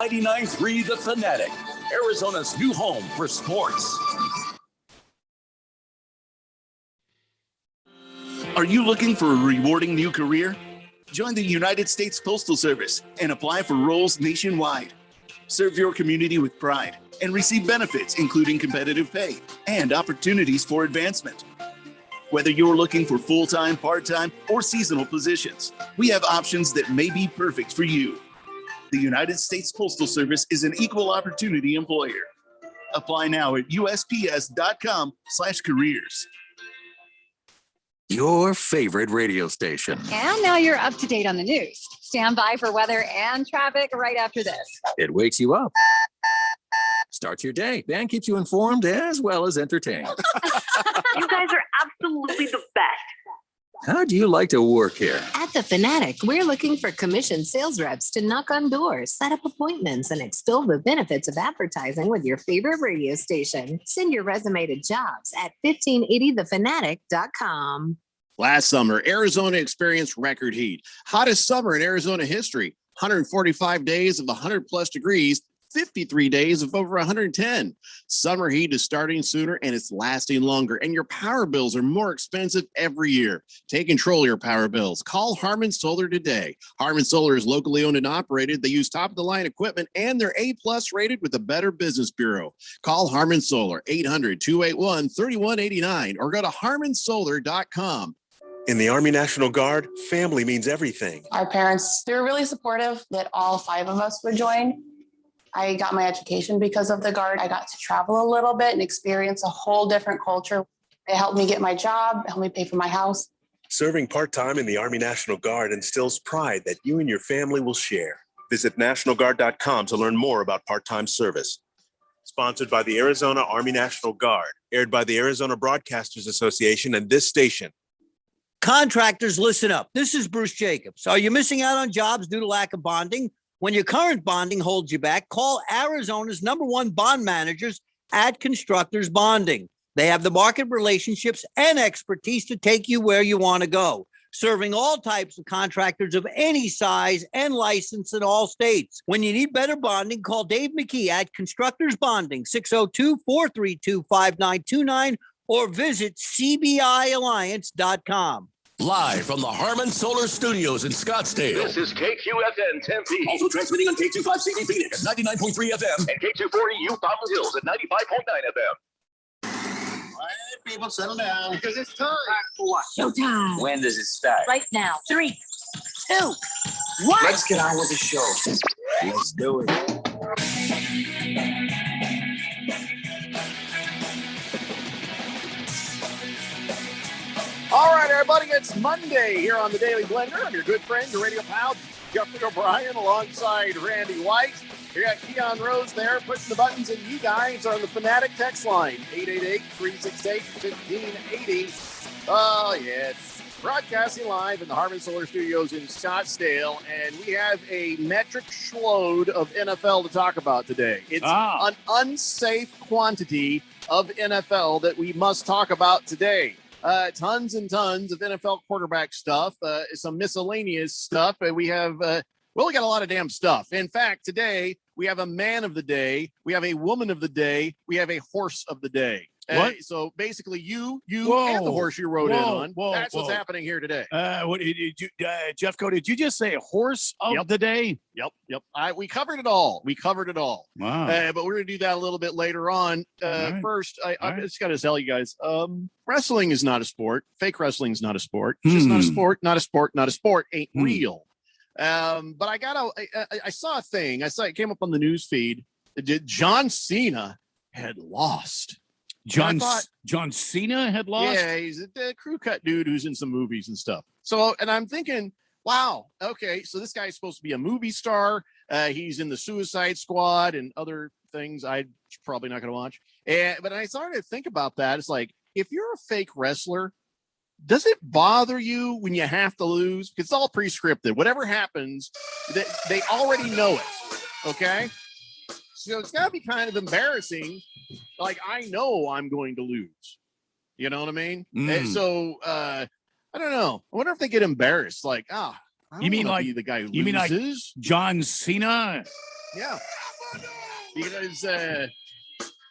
99.3 The Fanatic, Arizona's new home for sports. Are you looking for a rewarding new career? Join the United States Postal Service and apply for roles nationwide. Serve your community with pride and receive benefits, including competitive pay and opportunities for advancement. Whether you're looking for full-time, part-time, or seasonal positions, we have options that may be perfect for you. The United States Postal Service is an equal opportunity employer. Apply now at usps.com/careers. Your favorite radio station. And now you're up to date on the news. Stand by for weather and traffic right after this. It wakes you up, starts your day, and keeps you informed as well as entertained. You guys are absolutely the best. How do you like to work here? At The Fanatic, we're looking for commissioned sales reps to knock on doors, set up appointments, and extol the benefits of advertising with your favorite radio station. Send your resume to jobs at 1580thefanatic.com. Last summer, Arizona experienced record heat. Hottest summer in Arizona history. 145 days of 100-plus degrees. 53 days of over 110. Summer heat is starting sooner and it's lasting longer, and your power bills are more expensive every year. Take control of your power bills. Call Harmon Solar today. Harmon Solar is locally owned and operated. They use top-of-the-line equipment, and they're A-plus rated with the Better Business Bureau. Call Harmon Solar, 800-281-3189, or go to harmonsolar.com. In the Army National Guard, family means everything. Our parents, they were really supportive that all 5 of us would join. I got my education because of the Guard. I got to travel a little bit and experience a whole different culture. It helped me get my job, helped me pay for my house. Serving part-time in the Army National Guard instills pride that you and your family will share. Visit NationalGuard.com to learn more about part-time service. Sponsored by the Arizona Army National Guard. Aired by the Arizona Broadcasters Association and this station. Contractors, listen up. This is Bruce Jacobs. Are you missing out on jobs due to lack of bonding? When your current bonding holds you back, call Arizona's #1 bond managers at Constructors Bonding. They have the market relationships and expertise to take you where you want to go, serving all types of contractors of any size and license in all states. When you need better bonding, call Dave McKee at Constructors Bonding, 602-432-5929, or visit cbialliance.com. Live from the Harmon Solar Studios in Scottsdale. This is KQFN Tempe. Also transmitting on K25CD Phoenix at 99.3 FM. And K240U Fountain Hills at 95.9 FM. All right, people, settle down. Because it's time. For what? Showtime. When does it start? Right now. 3, 2, 1. Let's get on with the show. Let's do it. All right, everybody, it's Monday here on the Daily Blender. I'm your good friend, your radio pal, Jeffrey O'Brien, alongside Randy White. We got Keon Rose there pushing the buttons, and you guys are on the Fanatic text line, 888-368-1580. Oh, yeah, it's broadcasting live in the Harmon Solar Studios in Scottsdale, and we have a metric load of NFL to talk about today. It's an unsafe quantity of NFL that we must talk about today. Tons and tons of NFL quarterback stuff, some miscellaneous stuff. We have, we got a lot of damn stuff. In fact, today we have a man of the day, we have a woman of the day, we have a horse of the day. What? So basically you and the horse you rode in on. That's what's happening here today. What did you, Jeffco, did you just say horse of the day? Yep. We covered it all. Wow. But we're going to do that a little bit later on. Right. First, I just got to tell you guys, wrestling is not a sport. Fake wrestling is not a sport. It's just not a sport, not a sport, not a sport. Ain't real. But I saw a thing. It came up on the news feed. John Cena had lost. John Cena had lost? Yeah, he's a crew cut dude who's in some movies and stuff. So, and I'm thinking, wow, okay, so this guy's supposed to be a movie star. He's in the Suicide Squad and other things I'm probably not going to watch. But I started to think about that. It's like, if you're a fake wrestler, does it bother you when you have to lose? Because it's all pre-scripted. Whatever happens, they already know it, okay? So it's got to be kind of embarrassing. Like, I know I'm going to lose. You know what I mean? And so, I don't know. I wonder if they get embarrassed. Like, you mean like be the guy who you loses? mean like John Cena Yeah. Because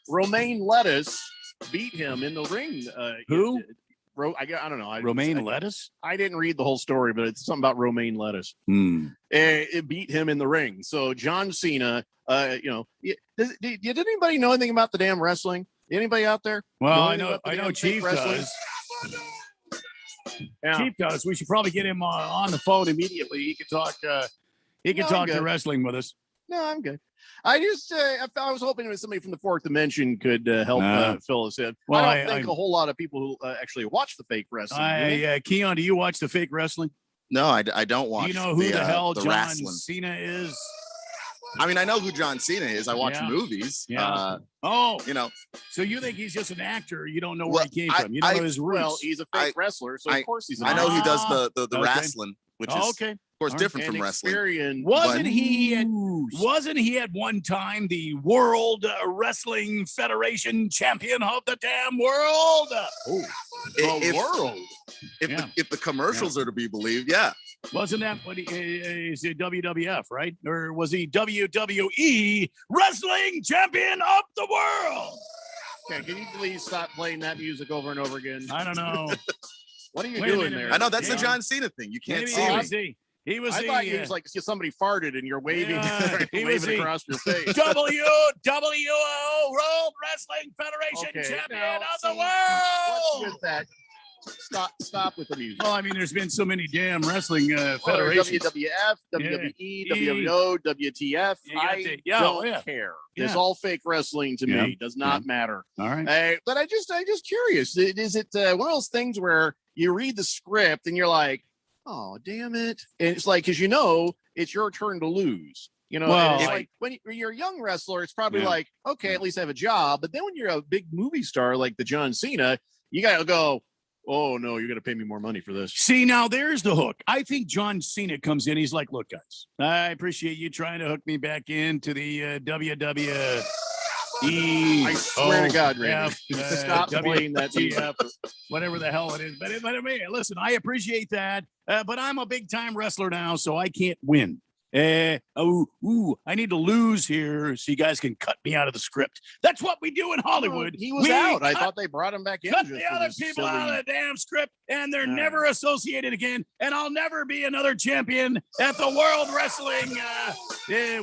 Romaine Lettuce beat him in the ring. Who? I don't know. Romaine Lettuce? I didn't read the whole story, but it's something about Romaine Lettuce. It beat him in the ring. So John Cena, did anybody know anything about the damn wrestling? Anybody out there? Well, I know Chief does. Yeah. Chief does. We should probably get him on the phone immediately. He can talk. He can talk to wrestling with us. No, I'm good. I just I was hoping that somebody from the Fourth Dimension could help fill us in. Well, I don't think a whole lot of people who actually watch the fake wrestling. Keon, do you watch the fake wrestling? No, I don't watch. Do you know who the hell John wrestling. Cena is? I mean, I know who John Cena is. I watch movies. Yeah. So you think he's just an actor? You don't know where he came from. You don't know his roots. Well, he's a fake wrestler, so of course he's an I know actor. he does the wrestling, which is of course different from wrestling. Wasn't he at one time the World Wrestling Federation champion of the damn world? If the commercials are to be believed, yeah. Wasn't that what is it WWF, right? Or was he WWE Wrestling Champion of the World? Okay, can you please stop playing that music over and over again? I don't know. What are you doing there? I know that's the John Cena thing. You can't see me. He was. I thought he was like somebody farted and you're waving, waving across your face. WWO World Wrestling Federation Champion of the World. What's with that? Stop with the music. Well, I mean, there's been so many damn wrestling federations. WWF, WWE, WWO, WTF. I don't care. It's all fake wrestling to me. Does not matter. All right. But I'm just curious. Is it one of those things where you read the script and you're like, oh, damn it. And it's like, because it's your turn to lose. It's like when you're a young wrestler, it's probably like, okay, at least I have a job. But then when you're a big movie star like the John Cena, you got to go, oh, no, you're going to pay me more money for this. See, now there's the hook. I think John Cena comes in. He's like, look, guys, I appreciate you trying to hook me back into the WWE. I swear to God, Randy, stop playing that TF, whatever the hell it is. But listen, I appreciate that. But I'm a big time wrestler now, so I can't win. I need to lose here so you guys can cut me out of the script. That's what we do in Hollywood. He was out. I thought they brought him back in. Cut the other people out of the damn script, and they're never associated again. And I'll never be another champion at the World Wrestling,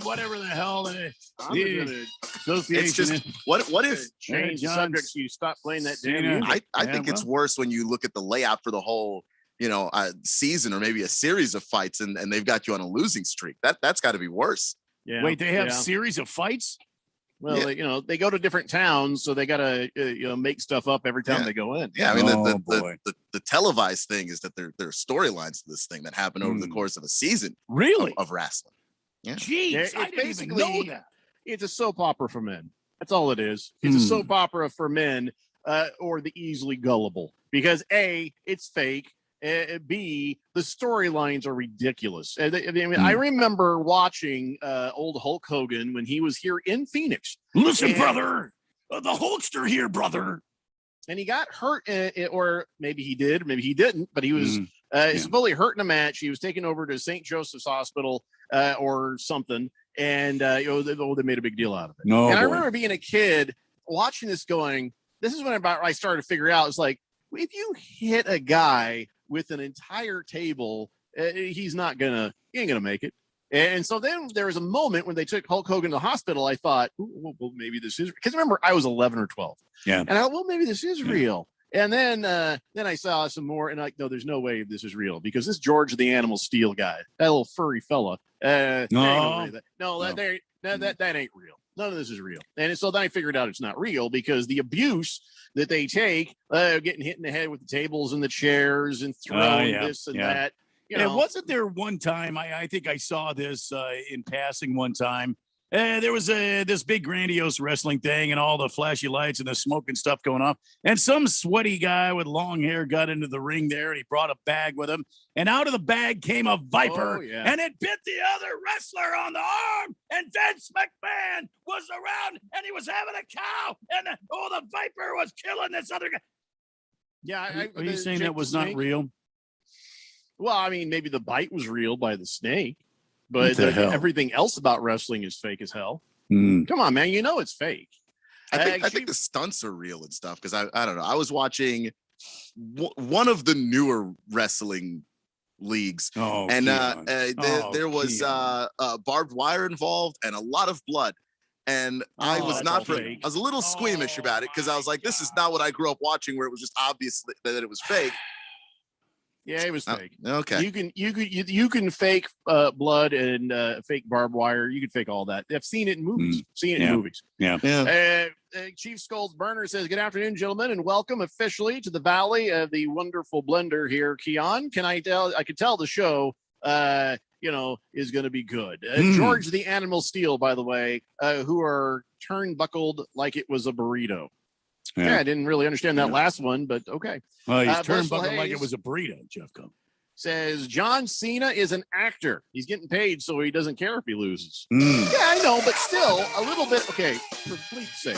whatever the hell association. It's just what if change the subject so you stop playing that damn music? I think it's worse when you look at the layout for the whole season or maybe a series of fights and they've got you on a losing streak. That's got to be worse. Yeah. Wait, they have series of fights? Well, they go to different towns, so they got to make stuff up every time they go in. Yeah, I mean the televised thing is that there are storylines to this thing that happen over the course of a season. Really? Of wrestling. Yeah. Jeez, I didn't even know that. It's a soap opera for men. That's all it is. It's a soap opera for men or the easily gullible because A, it's fake. B, the storylines are ridiculous. I remember watching old Hulk Hogan when he was here in Phoenix. Listen, brother, the Hulkster here, brother. And he got hurt, or maybe he did, maybe he didn't, but he was supposedly hurt in a match. He was taken over to St. Joseph's Hospital or something, and they made a big deal out of it. I remember being a kid watching this going, this is when I started to figure out, it's like, if you hit a guy with an entire table, he ain't gonna make it. And so then there was a moment when they took Hulk Hogan to the hospital. I thought, well, maybe this is, because remember I was 11 or 12. Yeah. And I thought, well, maybe this is real. And then I saw some more, and no, there's no way this is real because this George the Animal Steel guy, that little furry fella, that ain't real. None of this is real. And so then I figured out it's not real because the abuse that they take, getting hit in the head with the tables and the chairs and throwing this and that. And wasn't there one time, I think I saw this in passing one time, there was this big grandiose wrestling thing and all the flashy lights and the smoke and stuff going off. And some sweaty guy with long hair got into the ring there and he brought a bag with him. And out of the bag came a viper and it bit the other wrestler on the arm. And Vince McMahon was around and he was having a cow. And the viper was killing this other guy. Yeah. Are you saying that was not real? Well, I mean, maybe the bite was real by the snake. but the hell? everything else about wrestling is fake as hell. Mm. Come on, man. You know it's fake. I think the stunts are real and stuff because I don't know. I was watching one of the newer wrestling leagues, and there was barbed wire involved and a lot of blood. And I was I was a little squeamish about it because I was like, this is not what I grew up watching, where it was just obvious that it was fake. Yeah, it was fake. Okay. You can fake blood and fake barbed wire. You can fake all that. I've seen it in movies. In movies. Yeah. Chief Skulls Burner says, "Good afternoon, gentlemen, and welcome officially to the Valley of the Wonderful Blender here, Keon. I could tell the show is going to be good. George the Animal Steel, by the way, who are turnbuckled like it was a burrito. Yeah, I didn't really understand that last one, but okay. Well, he's turnbuckled like it was a burrito, Jeff Combs. Says John Cena is an actor. He's getting paid, so he doesn't care if he loses. Mm. Yeah, I know, but still a little bit. Okay, for Fleet's sake.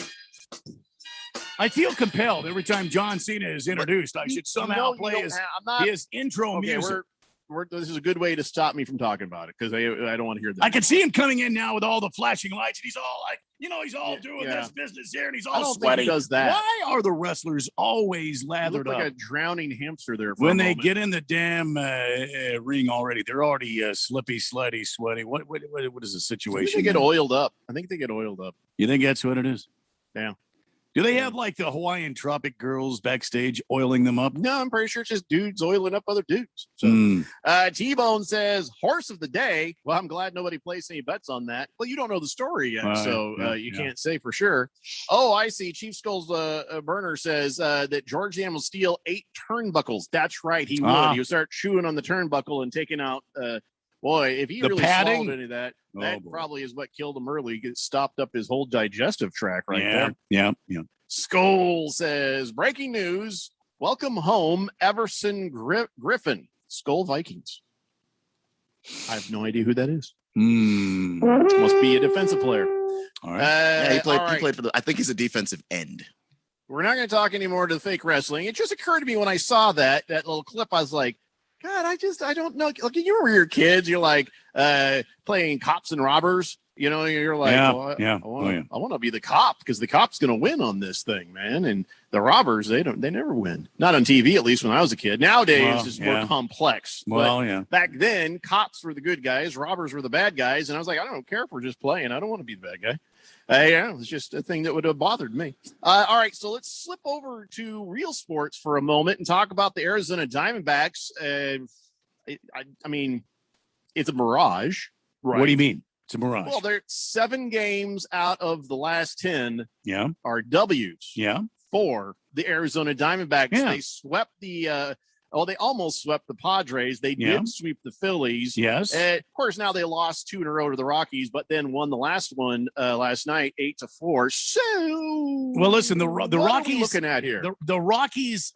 I feel compelled every time John Cena is introduced. I should somehow play his intro music. This is a good way to stop me from talking about it because I don't want to hear that. I can see him coming in now with all the flashing lights, and he's all like, he's all doing this business here, and he's all sweaty. He does that. Why are the wrestlers always lathered like up? a drowning hamster there. When they get in the damn ring already, they're already slippy, slutty, sweaty. What is the situation? They get oiled up. I think they get oiled up. You think that's what it is? Yeah. Do they have like the Hawaiian Tropic girls backstage oiling them up? No, I'm pretty sure it's just dudes oiling up other dudes. So, T-Bone says, horse of the day. Well, I'm glad nobody placed any bets on that. Well, you don't know the story yet, you can't say for sure. Oh, I see. Chief Skulls Burner says that George the Animal Steel ate turnbuckles. That's right. He would. He would start chewing on the turnbuckle and taking out boy, if he really swallowed any of that, probably is what killed him early. It stopped up his whole digestive tract there. Yeah. Skull says, breaking news. Welcome home, Everson Griffin, Skull Vikings. I have no idea who that is. Must be a defensive player. All right. He played for I think he's a defensive end. We're not going to talk anymore to the fake wrestling. It just occurred to me when I saw that little clip, I was like, God, I don't know. Like, you were your kids, you're like playing cops and robbers. You're like, I want to be the cop because the cop's going to win on this thing, man. And the robbers, they never win. Not on TV, at least when I was a kid. Nowadays, it's more complex. Back then, cops were the good guys, robbers were the bad guys. And I was like, I don't care if we're just playing. I don't want to be the bad guy. It was just a thing that would have bothered me. All right, so let's slip over to real sports for a moment and talk about the Arizona Diamondbacks. I mean, it's a mirage. Right? What do you mean? It's a mirage. Well, they're 7 games out of the last 10 are W's for the Arizona Diamondbacks. They swept they almost swept the Padres. They did sweep the Phillies. Yes. Of course, now they lost 2 in a row to the Rockies, but then won the last one last night, 8-4. So, well, listen, the Rockies. What are we looking at here? The Rockies,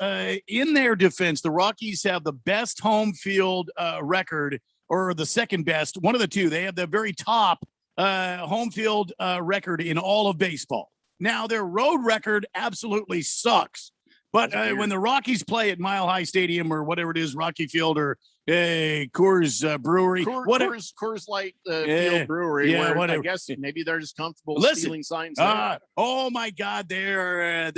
in their defense, the Rockies have the best home field record, or the second best, one of the two. They have the very top home field record in all of baseball. Now, their road record absolutely sucks. But when the Rockies play at Mile High Stadium or whatever it is, Rocky Field or Coors Brewery, Coors Light Field Brewery, whatever. I guess maybe they're just comfortable stealing signs. Oh my God, they're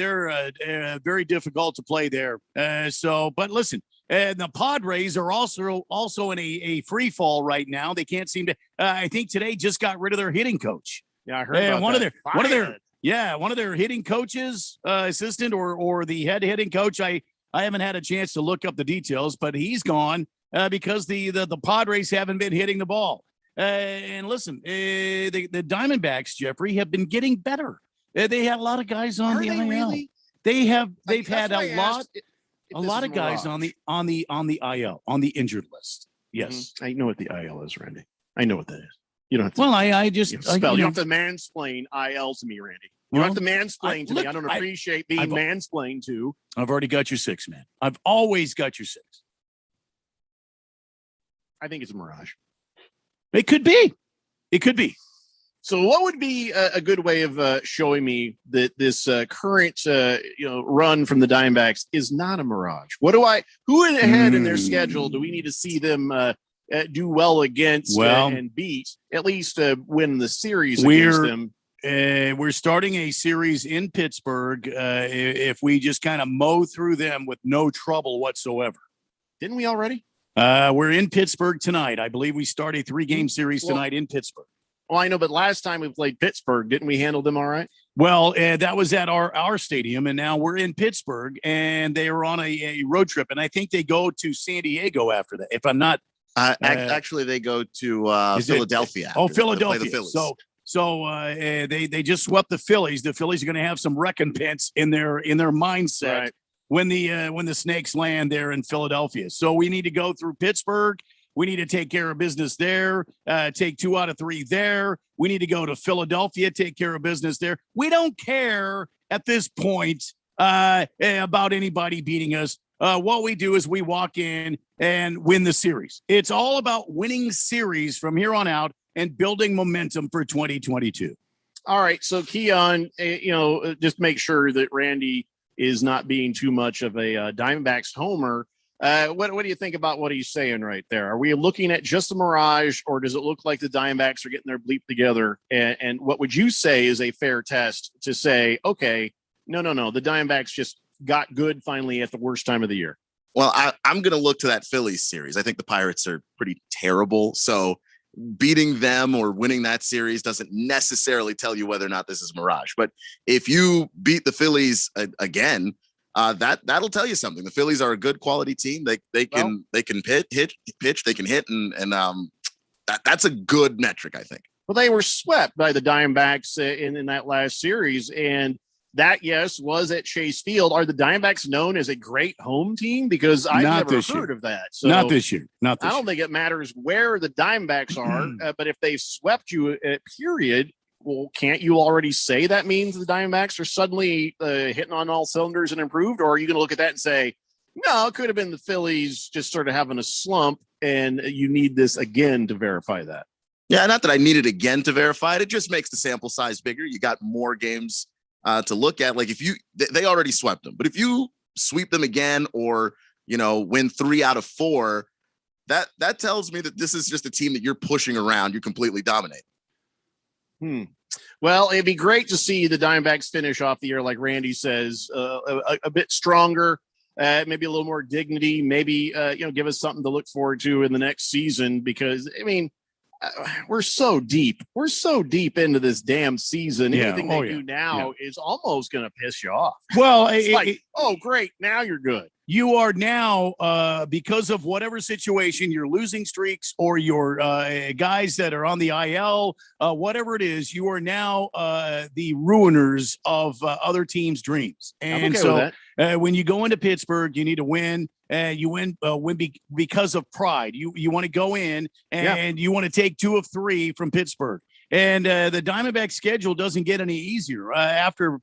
very difficult to play there. But listen, and the Padres are also in a free fall right now. They can't seem to. I think today just got rid of their hitting coach. Yeah, I heard about one that. of their hitting coaches, assistant or the head hitting coach. I haven't had a chance to look up the details, but he's gone because the Padres haven't been hitting the ball. And listen, the Diamondbacks, Jeffrey, have been getting better. They had a lot of guys on the IL. Really? They've had a lot of guys on the IL, on the injured list. Yes, I know what the IL is, Randy. I know what that is. You don't have to. Well, I just you don't have to mansplain IL to me, Randy. You don't have to mansplain to me. I don't appreciate being mansplained to. I've already got your 6, man. I've always got your 6. I think it's a mirage. It could be. It could be. So, what would be a good way of showing me that this current run from the Diamondbacks is not a mirage? Who ahead in their schedule do we need to see them do well against and beat, at least win the series against them. We're starting a series in Pittsburgh. If we just kind of mow through them with no trouble whatsoever. Didn't we already? We're in Pittsburgh tonight. I believe we start a 3-game series tonight in Pittsburgh. Well, I know, but last time we played Pittsburgh, didn't we handle them all right? Well, that was at our stadium, and now we're in Pittsburgh, and they are on a road trip, and I think they go to San Diego after that. If I'm not, actually, they go to Philadelphia. Philadelphia. So they just swept the Phillies. The Phillies are going to have some recompense in their mindset when the Snakes land there in Philadelphia. So we need to go through Pittsburgh. We need to take care of business there, take 2 out of 3 there. We need to go to Philadelphia, take care of business there. We don't care at this point about anybody beating us. What we do is we walk in and win the series. It's all about winning series from here on out and building momentum for 2022. All right. So Keon, just make sure that Randy is not being too much of a Diamondbacks homer. What do you think about what he's saying right there? Are we looking at just a mirage, or does it look like the Diamondbacks are getting their bleep together? And what would you say is a fair test to say, okay, no, the Diamondbacks just got good finally at the worst time of the year? Well, I'm going to look to that Phillies series. I think the Pirates are pretty terrible. So beating them or winning that series doesn't necessarily tell you whether or not this is a mirage. But if you beat the Phillies again, that'll tell you something. The Phillies are a good quality team. They can pitch, they can hit, and that's a good metric, I think. Well, they were swept by the Diamondbacks in that last series, and that, yes, was at Chase Field. Are the Diamondbacks known as a great home team? Because I've never heard of that. So Not this year. I don't think it matters where the Diamondbacks are, but if they've swept you, period. Well, can't you already say that means the Diamondbacks are suddenly hitting on all cylinders and improved? Or are you going to look at that and say, no, it could have been the Phillies just sort of having a slump, and you need this again to verify that? Yeah, not that I need it again to verify it. It just makes the sample size bigger. You got more games to look at. Like they already swept them, but if you sweep them again, or win 3 out of 4, that tells me that this is just a team that you're pushing around. You completely dominate. Well, it'd be great to see the Diamondbacks finish off the year, like Randy says, a bit stronger, maybe a little more dignity, maybe, give us something to look forward to in the next season, because, I mean, we're so deep. We're so deep into this damn season. Anything they do now is almost going to piss you off. Well, it's like, oh, great. Now you're good. You are now, because of whatever situation, your losing streaks or your guys that are on the IL, whatever it is, you are now the ruiners of other teams' dreams. And so when you go into Pittsburgh, you need to win. You win because of pride. You want to go in and you want to take 2 of 3 from Pittsburgh. And the Diamondback schedule doesn't get any easier after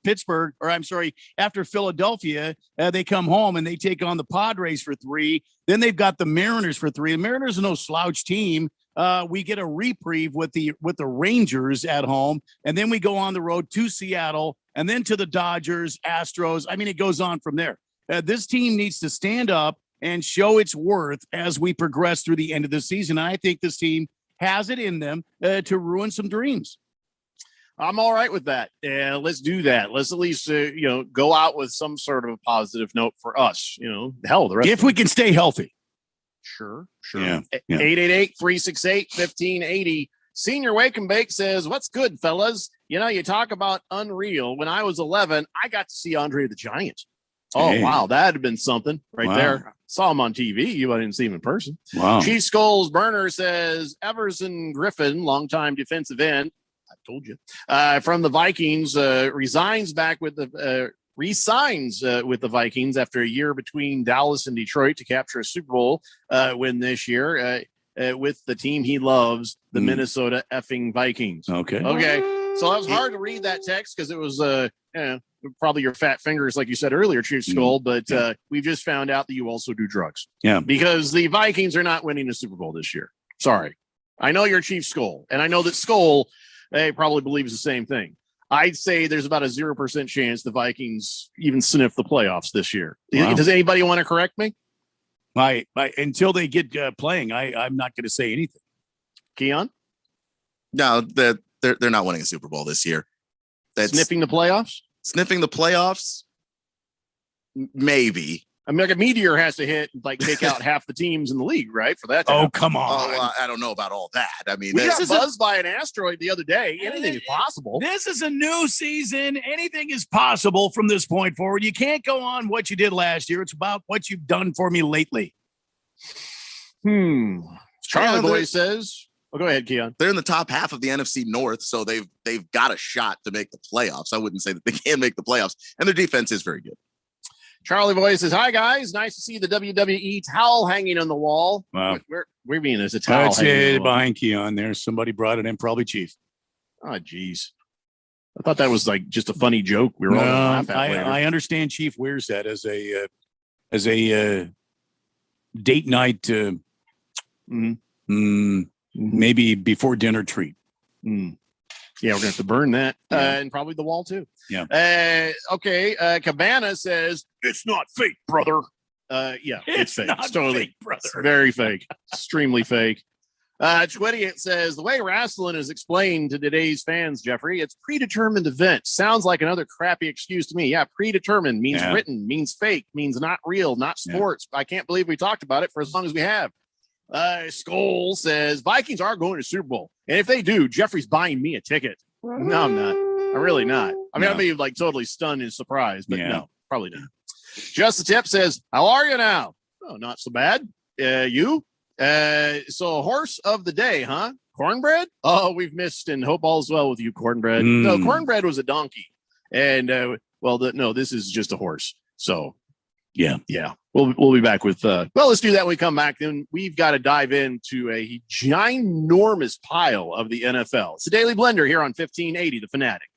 after Philadelphia. They come home and they take on the Padres for 3. Then they've got the Mariners for 3. The Mariners are no slouch team. We get a reprieve with the Rangers at home, and then we go on the road to Seattle, and then to the Dodgers, Astros. I mean, it goes on from there. This team needs to stand up and show its worth as we progress through the end of the season. And I think this team has it in them to ruin some dreams. I'm all right with that. Let's do that. Let's at least, go out with some sort of a positive note for us. The rest. If we can stay healthy. Sure. Yeah. 888-368-1580. Senior Wake and Bake says, what's good, fellas? You talk about unreal. When I was 11, I got to see Andre the Giant. Oh, wow. That'd have been something there. Saw him on TV. I didn't see him in person. Wow. Chief Skulls Burner says Everson Griffin, longtime defensive end. I told you. From the Vikings, resigns with the Vikings after a year between Dallas and Detroit to capture a Super Bowl win this year with the team he loves, the Minnesota effing Vikings. Okay. So it was hard to read that text because it was probably your fat fingers, like you said earlier, Chief Skull. But we've just found out that you also do drugs. Yeah. Because the Vikings are not winning the Super Bowl this year. Sorry. I know you're Chief Skull, and I know that Skull probably believes the same thing. I'd say there's about a 0% chance the Vikings even sniff the playoffs this year. Wow. Does anybody want to correct me? Until they get playing, I'm not going to say anything. Keon? No, they're not winning a Super Bowl this year. That's sniffing the playoffs? Sniffing the playoffs? Maybe. I mean, like a meteor has to hit, like take out half the teams in the league, right? For that. Oh, come on. Oh, well, I don't know about all that. I mean, we got buzzed by an asteroid the other day. Anything is possible. This is a new season. Anything is possible from this point forward. You can't go on what you did last year. It's about what you've done for me lately. Charlie Boy says, "Oh, go ahead, Keon." They're in the top half of the NFC North, so they've got a shot to make the playoffs. I wouldn't say that they can make the playoffs, and their defense is very good. Charlie Boy says, "Hi guys, nice to see the WWE towel hanging on the wall." Wow. Where being there's a towel That's hanging it behind Keon there. Somebody brought it in, probably Chief. Oh, geez. I thought that was like just a funny joke. We were all gonna laugh at later. I understand Chief wears that as a date night, maybe before dinner treat. Yeah, we're gonna have to burn that, and probably the wall too. Yeah. Okay. Cabana says it's not fake, brother. Yeah, it's fake. It's totally fake, brother. It's very fake. Extremely fake. Twitty says the way wrestling is explained to today's fans, Jeffrey, it's predetermined event. Sounds like another crappy excuse to me. Yeah, predetermined means written, means fake, means not real, not sports. I can't believe we talked about it for as long as we have. Skull says Vikings are going to Super Bowl, and if they do, Jeffrey's buying me a ticket. No, I'm not. I'm really not. I mean, I'll be like totally stunned and surprised, but no, probably not. Just the Tip says, "How are you now?" Oh, not so bad. You? So horse of the day, huh? Cornbread? Oh, we've missed, and hope all's well with you, Cornbread. No, Cornbread was a donkey, and no, this is just a horse. So. Yeah. We'll be back with let's do that when we come back. Then we've got to dive into a ginormous pile of the NFL. It's a Daily Blender here on 1580 The Fanatic.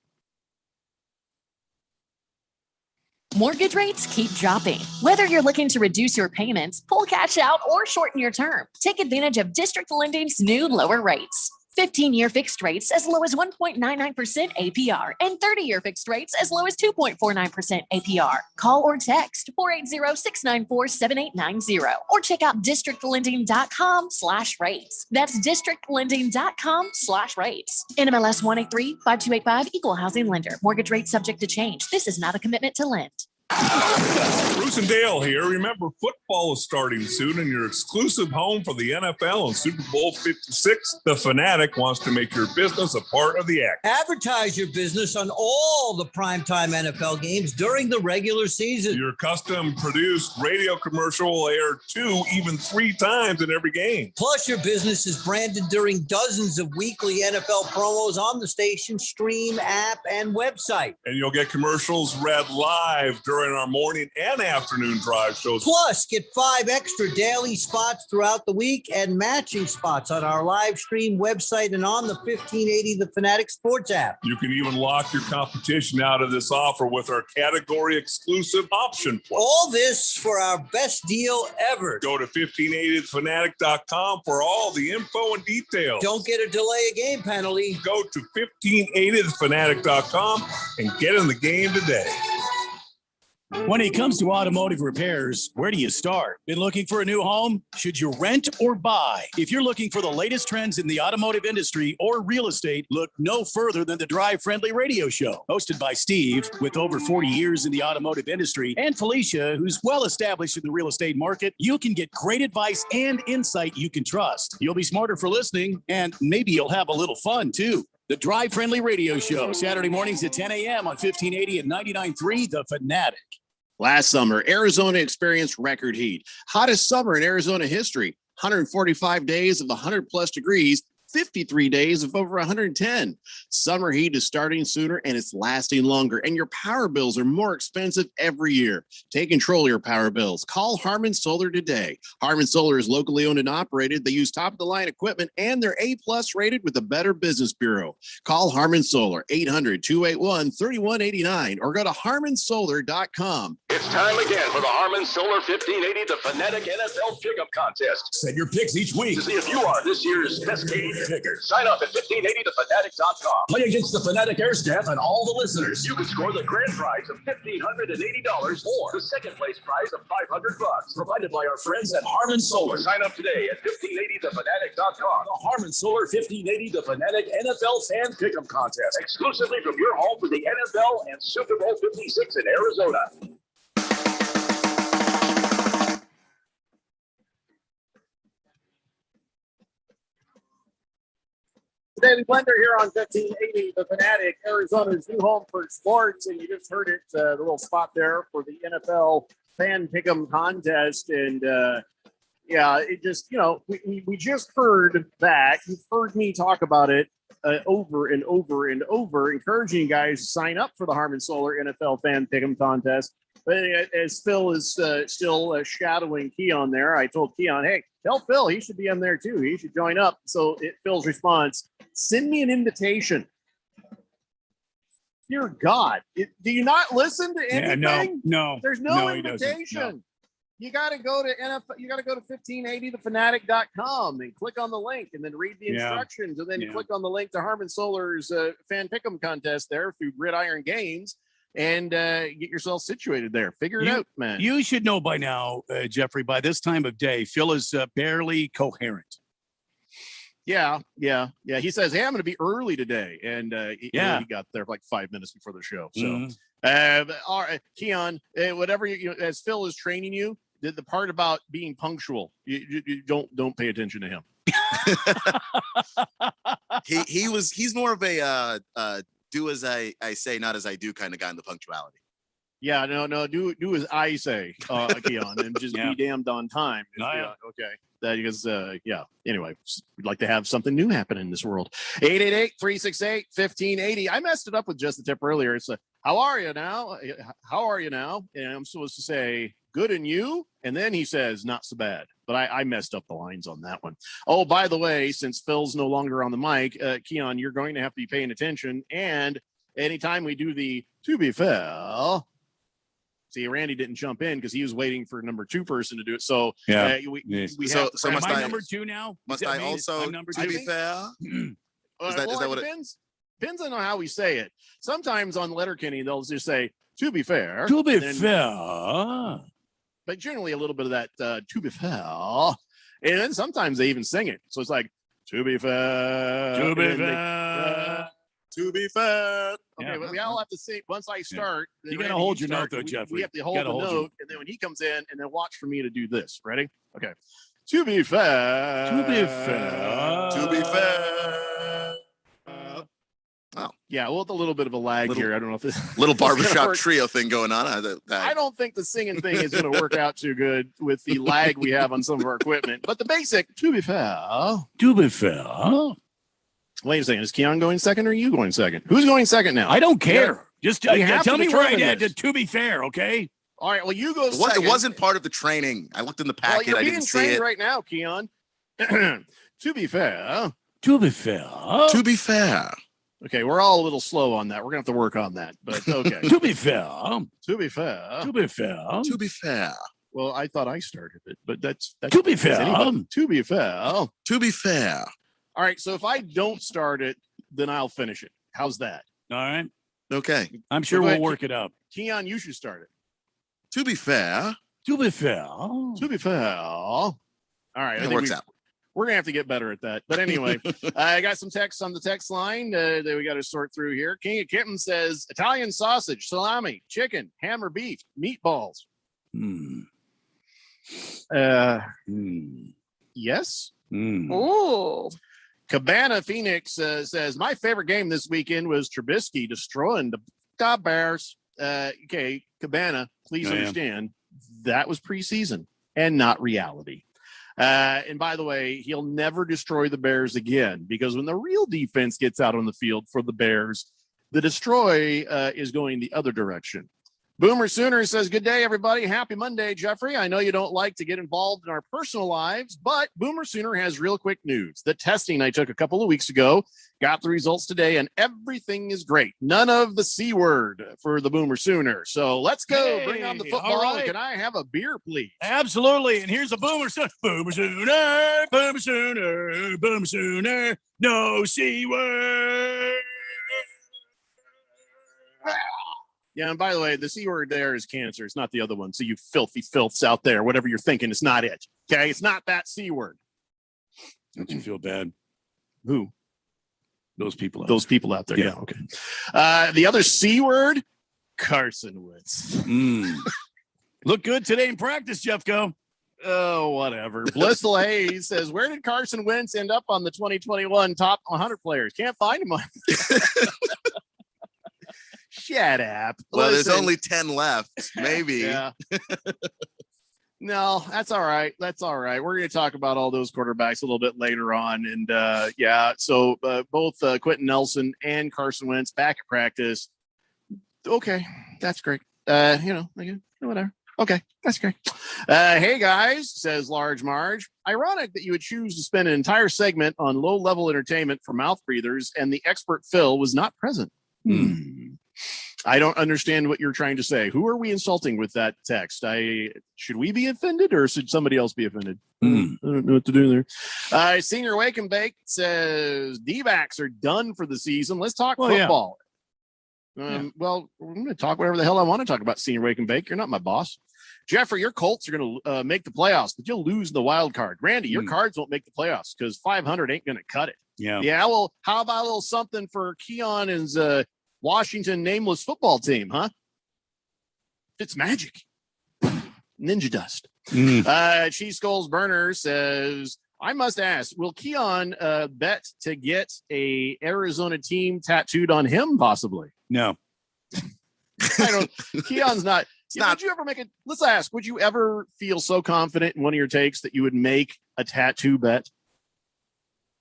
Mortgage rates keep dropping. Whether you're looking to reduce your payments, pull cash out, or shorten your term, take advantage of District Lending's new lower rates. 15-year fixed rates as low as 1.99% APR and 30-year fixed rates as low as 2.49% APR. Call or text 480-694-7890 or check out districtlending.com/rates. That's districtlending.com/rates. NMLS 183-5285, Equal Housing Lender. Mortgage rates subject to change. This is not a commitment to lend. Bruce and Dale here. Remember, football is starting soon, and your exclusive home for the NFL and Super Bowl 56, The Fanatic, wants to make your business a part of the act. Advertise your business on all the primetime NFL games during the regular season. Your custom-produced radio commercial will air 2, even 3 times in every game. Plus, your business is branded during dozens of weekly NFL promos on the station, stream, app, and website. And you'll get commercials read live during our morning and afternoon drive shows. Plus, get 5 extra daily spots throughout the week and matching spots on our live stream website and on the 1580 The Fanatic Sports app. You can even lock your competition out of this offer with our category exclusive option plan. All this for our best deal ever. Go to 1580thefanatic.com for all the info and details. Don't get a delay of game penalty. Go to 1580thefanatic.com and get in the game today. When it comes to automotive repairs, where do you start? Been looking for a new home? Should you rent or buy? If you're looking for the latest trends in the automotive industry or real estate, look no further than the Drive Friendly Radio Show. Hosted by Steve, with over 40 years in the automotive industry, and Felicia, who's well established in the real estate market, you can get great advice and insight you can trust. You'll be smarter for listening, and maybe you'll have a little fun too. The Drive Friendly Radio Show, Saturday mornings at 10 a.m. on 1580 and 99.3 The Fanatic. Last summer, Arizona experienced record heat. Hottest summer in Arizona history. 145 days of 100+ degrees, 53 days of over 110. Summer heat is starting sooner and it's lasting longer, and your power bills are more expensive every year. Take control of your power bills. Call Harmon Solar today. Harmon Solar is locally owned and operated. They use top-of-the-line equipment, and they're A+ rated with the Better Business Bureau. Call Harmon Solar, 800-281-3189, or go to harmonsolar.com. It's time again for the Harman Solar 1580 The Fanatic NFL Pickup Contest. Set your picks each week To see if you are this year's Medicated picker. Sign up at 1580thefanatic.com. Play against the Fanatic Air staff and all the listeners. You can score the grand prize of $1,580 or the second place prize of $500. Provided by our friends at Harman Solar. Sign up today at 1580thefanatic.com. The Harman Solar 1580 The Fanatic NFL Fan Pickup Contest. Exclusively from your home for the NFL and Super Bowl 56 in Arizona. Daily Blender here on 1580 The Fanatic, Arizona's new home for sports. And you just heard it, the little spot there for the NFL Fan Pick'em Contest. And yeah, it just, we just heard that. You've heard me talk about it over and over and over, encouraging you guys to sign up for the Harman Solar NFL Fan Pick'em Contest. But as Phil is still shadowing Keon there, I told Keon, hey, tell Phil he should be on there too. He should join up. So Phil's response, send me an invitation. Dear God, do you not listen to anything? Yeah, no. There's no invitation. No. You got to go to NFL. You got to go to 1580thefanatic.com and click on the link and then read the instructions. And then you click on the link to Harman Solar's Fan Pick'em Contest there through Gridiron Games. And get yourself situated there. Figure it out, man. You should know by now, Jeffrey, by this time of day, Phil is barely coherent. Yeah. He says, hey, I'm going to be early today. And he got there like 5 minutes before the show. So, all right, Keon, whatever, as Phil is training you, the part about being punctual, you don't pay attention to him. He's more of a do as I say, not as I do kind of guy in the punctuality. Yeah, no, do as I say, Keon, and just be damned on time. Okay. Because, anyway, we'd like to have something new happen in this world. 888-368-1580. I messed it up with just the tip earlier. It's how are you now? How are you now? And I'm supposed to say, good and you? And then he says, not so bad. But I messed up the lines on that one. Oh, by the way, since Phil's no longer on the mic, Keon, you're going to have to be paying attention. And anytime we do the to be fair, see, Randy didn't jump in because he was waiting for number 2 person to do it. So so must I number 2 now? Must I also to be fair? Is that what it depends? Depends on how we say it. Sometimes on Letterkenny they'll just say to be fair. To be fair. But generally a little bit of that to be fair. And then sometimes they even sing it. So it's like to be fair. To be fair. To be fair. Okay, but we all have to sing once I start. You gotta hold your note though, Jeffrey. We have to hold the note, and then when he comes in, and then watch for me to do this. Ready? Okay. To be fair. To be fair. To be fair. Oh, yeah, well, with a little bit of a lag here. I don't know if this little barbershop trio thing going on. I don't think the singing thing is going to work out too good with the lag we have on some of our equipment. But the basic, to be fair. To be fair. Wait a second. Is Keon going second or are you going second? Who's going second now? I don't care. Just tell me where I did. To be fair, okay? All right. Well, you go second. It wasn't part of the training. I looked in the packet. You're I being didn't see trained it. right now, Keon. To be fair. To be fair. To be fair. Okay, we're all a little slow on that. We're gonna have to work on that. But okay. To be fair. To be fair. To be fair. To be fair. Well, I thought I started it, but that's to be fair. To be fair. To be fair. All right. So if I don't start it, then I'll finish it. How's that? All right. Okay. I'm sure we'll work it out. Keon, you should start it. To be fair. To be fair. To be fair. All right. It works out. We're going to have to get better at that. But anyway, I got some text on the text line that we got to sort through here. King of Kitten says Italian sausage, salami, chicken, ham or beef, meatballs. Yes. Ooh. Cabana Phoenix says my favorite game this weekend was Trubisky destroying the Bears. Okay, Cabana, please understand that was preseason and not reality. And by the way, he'll never destroy the Bears again because when the real defense gets out on the field for the Bears, the destroy is going the other direction. Boomer Sooner says, good day, everybody. Happy Monday, Jeffrey. I know you don't like to get involved in our personal lives, but Boomer Sooner has real quick news. The testing I took a couple of weeks ago, got the results today, and everything is great. None of the C word for the Boomer Sooner. So let's go. Bring on the football. All right. Can I have a beer, please? Absolutely. And here's a Boomer Sooner. Boomer Sooner, Boomer Sooner, Boomer Sooner. No C word. Yeah, and by the way, the C word there is cancer. It's not the other one. So you filthy filths out there, whatever you're thinking, it's not it. Okay, it's not that C word. Don't you feel bad? Who? Those people out there. Yeah, okay. The other C word, Carson Wentz. Look good today in practice, Jeffco. Oh, whatever. Blissful Hayes says, where did Carson Wentz end up on the 2021 top 100 players? Can't find him on. Shut up. Well, there's only 10 left, maybe. Yeah. No, that's all right. That's all right. We're going to talk about all those quarterbacks a little bit later on. And so both Quentin Nelson and Carson Wentz back at practice. Okay, that's great. Whatever. Okay, that's great. Hey, guys, says Large Marge. Ironic that you would choose to spend an entire segment on low-level entertainment for mouth breathers and the expert Phil was not present. I don't understand what you're trying to say. Who are we insulting with that text? Should we be offended or should somebody else be offended? I don't know what to do there. Senior Wake and Bake says D-backs are done for the season. Let's talk football. Well, I'm going to talk whatever the hell I want to talk about, Senior Wake and Bake. You're not my boss. Jeffrey, your Colts are going to make the playoffs, but you'll lose the wild card. Randy, your Cards won't make the playoffs because 500 ain't going to cut it. Yeah. Well, how about a little something for Keon and Washington nameless football team, huh? It's magic. Ninja dust. Cheese Skulls Burner says, I must ask, will Keon bet to get a Arizona team tattooed on him possibly? No. Keon's not. Would you ever make it? Let's ask, would you ever feel so confident in one of your takes that you would make a tattoo bet?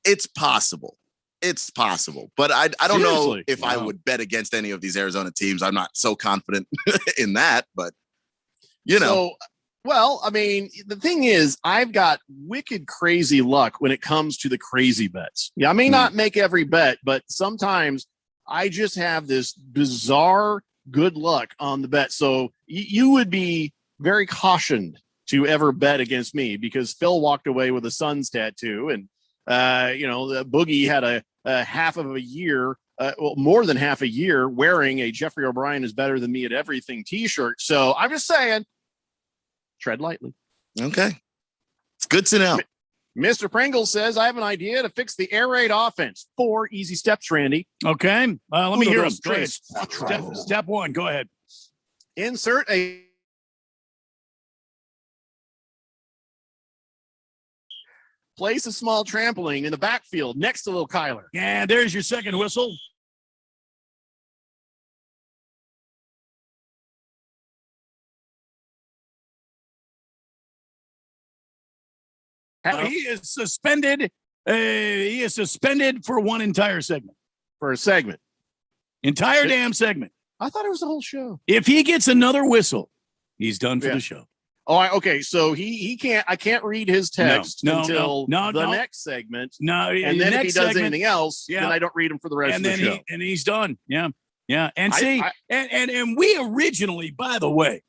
It's possible. It's possible, but I don't know if I would bet against any of these Arizona teams. I'm not so confident in that, but well, I mean, the thing is, I've got wicked crazy luck when it comes to the crazy bets. Yeah, I may not make every bet, but sometimes I just have this bizarre good luck on the bet. So you would be very cautioned to ever bet against me because Phil walked away with a Suns tattoo and the Boogie had a half of a year, more than half a year wearing a Jeffrey O'Brien is better than me at everything t-shirt. So I'm just saying, tread lightly. Okay. It's good to know. Mr. Pringle says, I have an idea to fix the air raid offense. 4 easy steps, Randy. Okay. Let me hear them. Step one. Go ahead. Insert a place a small trampoline in the backfield next to little Kyler. Yeah, there's your second whistle. He is suspended. He is suspended for one entire segment. For a segment. Entire damn segment. I thought it was the whole show. If he gets another whistle, he's done for the show. Oh, okay. So he can't. I can't read his text until the next segment. No, and then if he does anything else, then I don't read him for the rest of the show. And he's done. Yeah. And see, and we originally, by the way,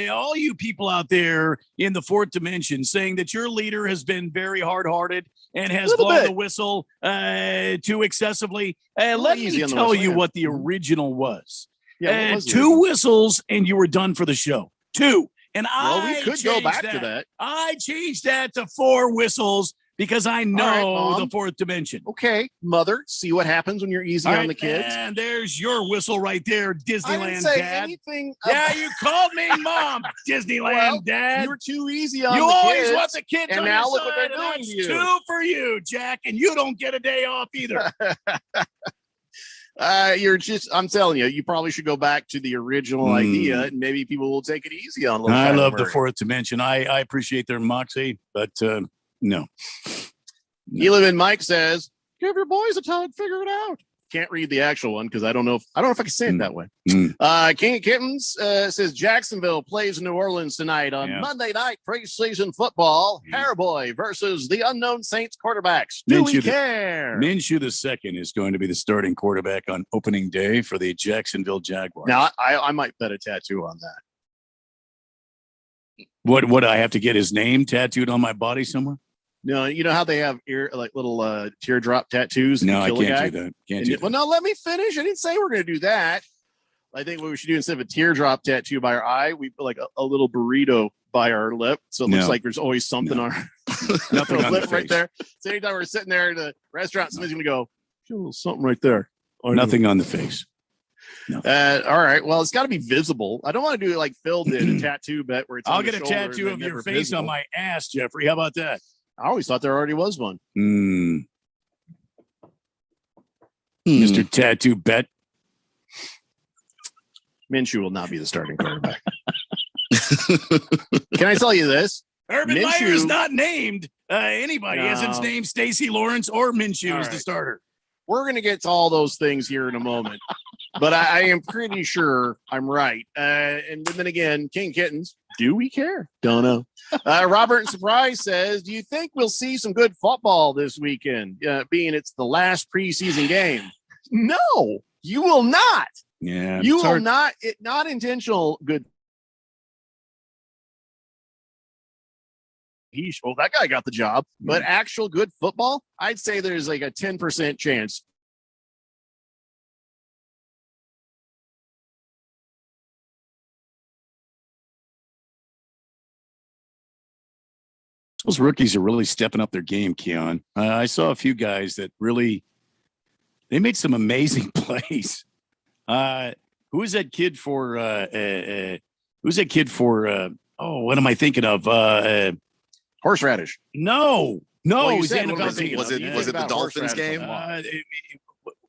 all you people out there in the fourth dimension saying that your leader has been very hard-hearted and has blown the whistle too excessively. Let me tell you what the original was. Yeah, 2 whistles and you were done for the show. 2. And we could go back to that. I changed that to 4 whistles because I know the fourth dimension. Okay, mother, see what happens when you're easy on the kids. And there's your whistle right there, Disneyland I didn't say Dad. Anything yeah, you called me Mom, Disneyland Dad. You were too eeasy on you the kids. You always want the kids and on now your look side, what they're doing that's to you. 2 for you, Jack, and you don't get a day off either. I'm telling you, you probably should go back to the original idea and maybe people will take it easy on. I love the fourth dimension. I appreciate their moxie, but no. Elin Mike says, give your boys a tug, figure it out. Can't read the actual one because I don't know if I can say it that way. King Kittens says Jacksonville plays New Orleans tonight on Monday night preseason football. Hairboy versus the unknown Saints quarterbacks. Do we care? Minshew the second is going to be the starting quarterback on opening day for the Jacksonville Jaguars. Now I might bet a tattoo on that. What I have to get his name tattooed on my body somewhere? No, you know how they have little teardrop tattoos? No, I can't do that. Can't do that. Well, no, let me finish. I didn't say we're going to do that. I think what we should do instead of a teardrop tattoo by our eye, we put like a little burrito by our lip. So it looks like there's always something on our Nothing on lip the right there. So anytime we're sitting there in the restaurant, somebody's going to go, "Feel a little something right there." Nothing on the face. All right. Well, it's got to be visible. I don't want to do it like Phil did, a tattoo bet where it's. I'll get a tattoo of your face on my ass, Jeffrey. How about that? I always thought there already was one. Mr. Tattoo Bet. Minshew will not be the starting quarterback. Can I tell you this? Urban Meyer is not named anybody. He hasn't named Stacy Lawrence or Minshew as the starter. We're going to get to all those things here in a moment. But I am pretty sure I'm right. And then again, King Kittens, do we care? Don't know. Robert in Surprise says, do you think we'll see some good football this weekend, being it's the last preseason game? No, you will not. Yeah. You will not. Not intentional good. Well, that guy got the job. But actual good football, I'd say there's like a 10% chance. Those rookies are really stepping up their game, Keon. I saw a few guys that really, they made some amazing plays. Who is that kid for, what am I thinking of? Horseradish. No. Was it the Dolphins game?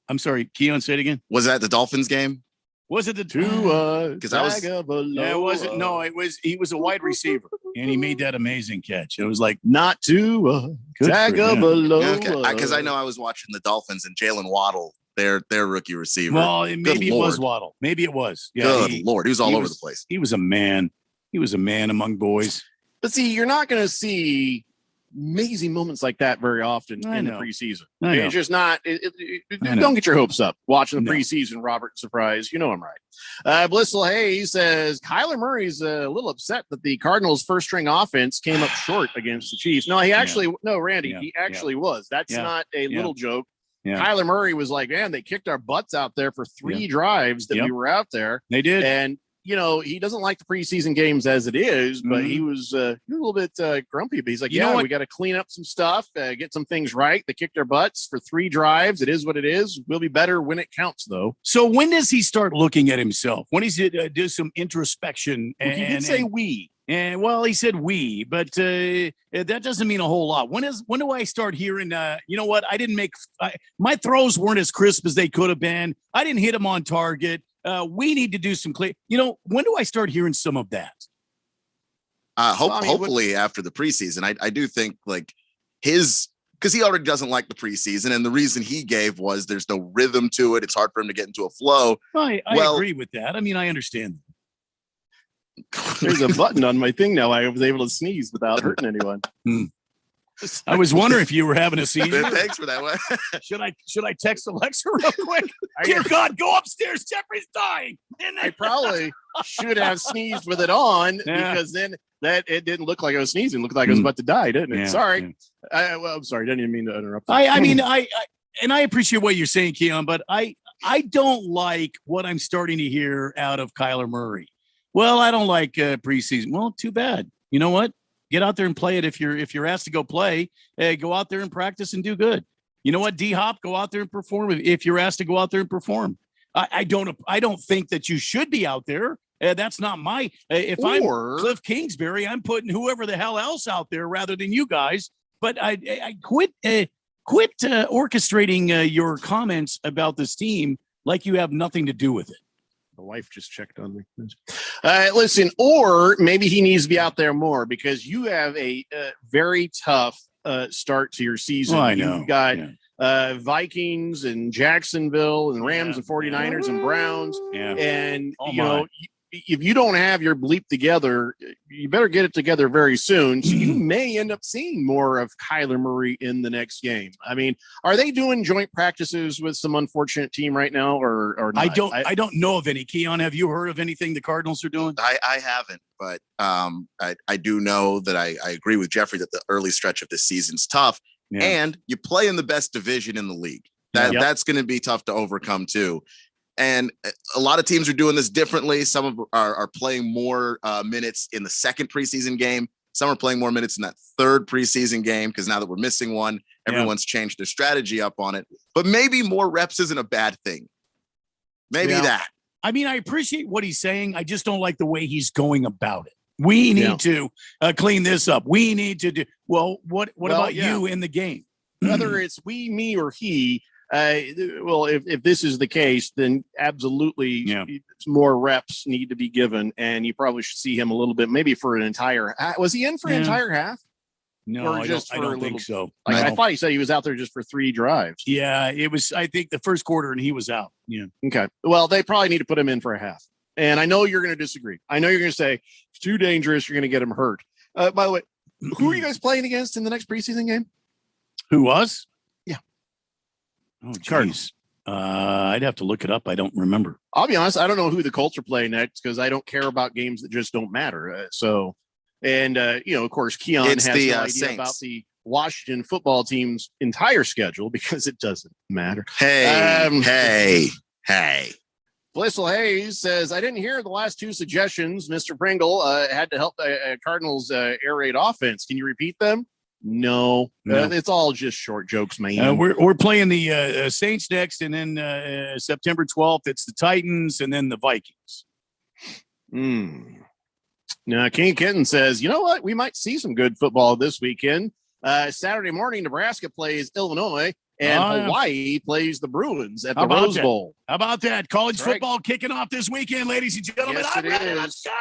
I'm sorry, Keon, say it again. Was that the Dolphins game? Was it the because I was? Yeah, it wasn't. No, it was. He was a wide receiver, and he made that amazing catch. It was like not to Tagovailoa. Okay, because I know I was watching the Dolphins and Jalen Waddle, their rookie receiver. Well, maybe it was Waddle. Maybe it was. Yeah, Good Lord, he was all over the place. He was a man. He was a man among boys. But see, you're not going to see amazing moments like that very often in the preseason. It's just not. Don't get your hopes up watching the preseason, Robert. Surprise, you know I'm right. Blissful Hayes says Kyler Murray's a little upset that the Cardinals' first-string offense came up short against the Chiefs. No, he actually Randy, he actually was. That's not a little joke. Yeah. Kyler Murray was like, man, they kicked our butts out there for 3 drives that we were out there. They did, and. You know, he doesn't like the preseason games as it is, but he was a little bit grumpy. But he's like, we got to clean up some stuff, get some things right. They kicked our butts for 3 drives. It is what it is. We'll be better when it counts, though. So when does he start looking at himself? When does he do some introspection? He did say we. And well, he said we, but that doesn't mean a whole lot. When do I start hearing? You know what? I didn't make my throws weren't as crisp as they could have been. I didn't hit them on target. We need to do some clear. You know, when do I start hearing some of that? Hopefully after the preseason. I do think like because he already doesn't like the preseason, and the reason he gave was there's no rhythm to it. It's hard for him to get into a flow. I agree with that. I mean, I understand. There's a button on my thing now. I was able to sneeze without hurting anyone. I was wondering if you were having a seizure. Thanks for that one. Should I text Alexa real quick? Dear God, go upstairs. Jeffrey's dying. I probably should have sneezed with it on because then it didn't look like I was sneezing. It looked like I was about to die, didn't it? Yeah, sorry. I'm sorry. I didn't even mean to interrupt. I mean, I appreciate what you're saying, Keon, but I don't like what I'm starting to hear out of Kyler Murray. Well, I don't like preseason. Well, too bad. You know what? Get out there and play it. If you're asked to go play, go out there and practice and do good. You know what, D-Hop, go out there and perform. If you're asked to go out there and perform, I don't think that you should be out there. That's not my. If I'm Cliff Kingsbury, I'm putting whoever the hell else out there rather than you guys. But I quit orchestrating your comments about this team like you have nothing to do with it. The wife just checked on me. Listen, or maybe he needs to be out there more because you have a very tough start to your season. Oh, I know. You've got Vikings and Jacksonville and Rams and 49ers and Browns. Yeah. And, if you don't have your bleep together, you better get it together very soon. So you may end up seeing more of Kyler Murray in the next game. I mean, are they doing joint practices with some unfortunate team right now or not? I don't know of any. Keon, have you heard of anything the Cardinals are doing? I haven't, but I do know that I agree with Jeffrey that the early stretch of this season's tough. Yeah. And you play in the best division in the league. That's going to be tough to overcome too. And a lot of teams are doing this differently. Some are playing more minutes in the second preseason game. Some are playing more minutes in that third preseason game because now that we're missing one, everyone's changed their strategy up on it. But maybe more reps isn't a bad thing. Maybe that. I mean, I appreciate what he's saying. I just don't like the way he's going about it. We need to clean this up. We need to do well. What about you in the game? Whether it's we, me, or he. If this is the case, then absolutely more reps need to be given, and you probably should see him a little bit, maybe for an entire. Was he in for an entire half? No, I don't think so. I thought he said he was out there just for 3 drives. Yeah, it was. I think the first quarter, and he was out. Yeah. Okay. Well, they probably need to put him in for a half. And I know you're going to disagree. I know you're going to say it's too dangerous. You're going to get him hurt. By the way, who are you guys playing against in the next preseason game? Who, us? Yeah. Oh, geez. I'd have to look it up. I don't remember. I'll be honest. I don't know who the Colts are playing next because I don't care about games that just don't matter. Of course, Keon has no idea Saints. about the Washington football team's entire schedule because it doesn't matter. Hey. Blissel Hayes says, I didn't hear the last 2 suggestions. Mr. Pringle had to help the Cardinals air raid offense. Can you repeat them? No. It's all just short jokes, man. We're playing the Saints next, and then September 12th, it's the Titans, and then the Vikings. Now, King Kitten says, you know what? We might see some good football this weekend. Saturday morning, Nebraska plays Illinois, and Hawaii plays the Bruins at the Rose Bowl. How about that? College football kicking off this weekend, ladies and gentlemen. Yes, I'm ready. Let's go.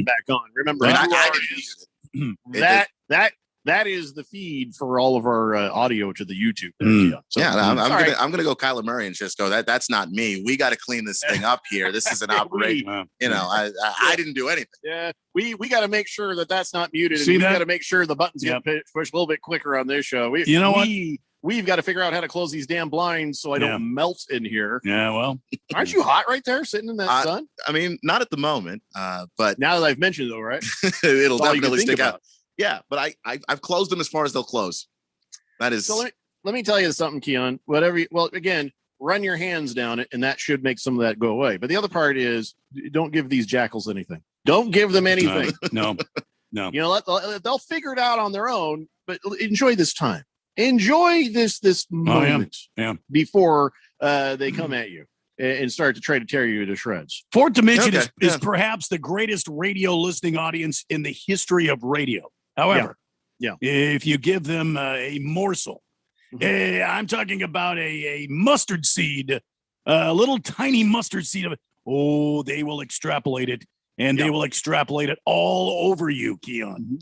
back on. Remember, I you I are- didn't use it. that is the feed for all of our audio to the YouTube. There, Keon. So, Yeah, I'm sorry. gonna go Kyler Murray and just go. That's not me. We got to clean this thing up here. This is an operation. I didn't do anything. Yeah, we got to make sure that that's not muted. See and we that? got to make sure the buttons Yep. get pushed a little bit quicker on this show. You know what? We've got to figure out how to close these damn blinds so I Yeah. don't melt in here. Yeah, well, Aren't you hot right there, sitting in that sun? I mean, not at the moment, but Now that I've mentioned it, though, right? it'll That's all you can definitely think stick about. out. Yeah, but I've closed them as far as they'll close. That is. So let me tell you something, Keon. Again, run your hands down it, and that should make some of that go away. But the other part is, don't give these jackals anything. Don't give them anything. No. You know, they'll figure it out on their own. But enjoy this time. Enjoy this moment before they come at you and start to try to tear you to shreds. Fourth Dimension is perhaps the greatest radio listening audience in the history of radio. However, if you give them a morsel, I'm talking about a mustard seed, a little tiny mustard seed of it. Oh, they will extrapolate it, and they will extrapolate it all over you, Keon.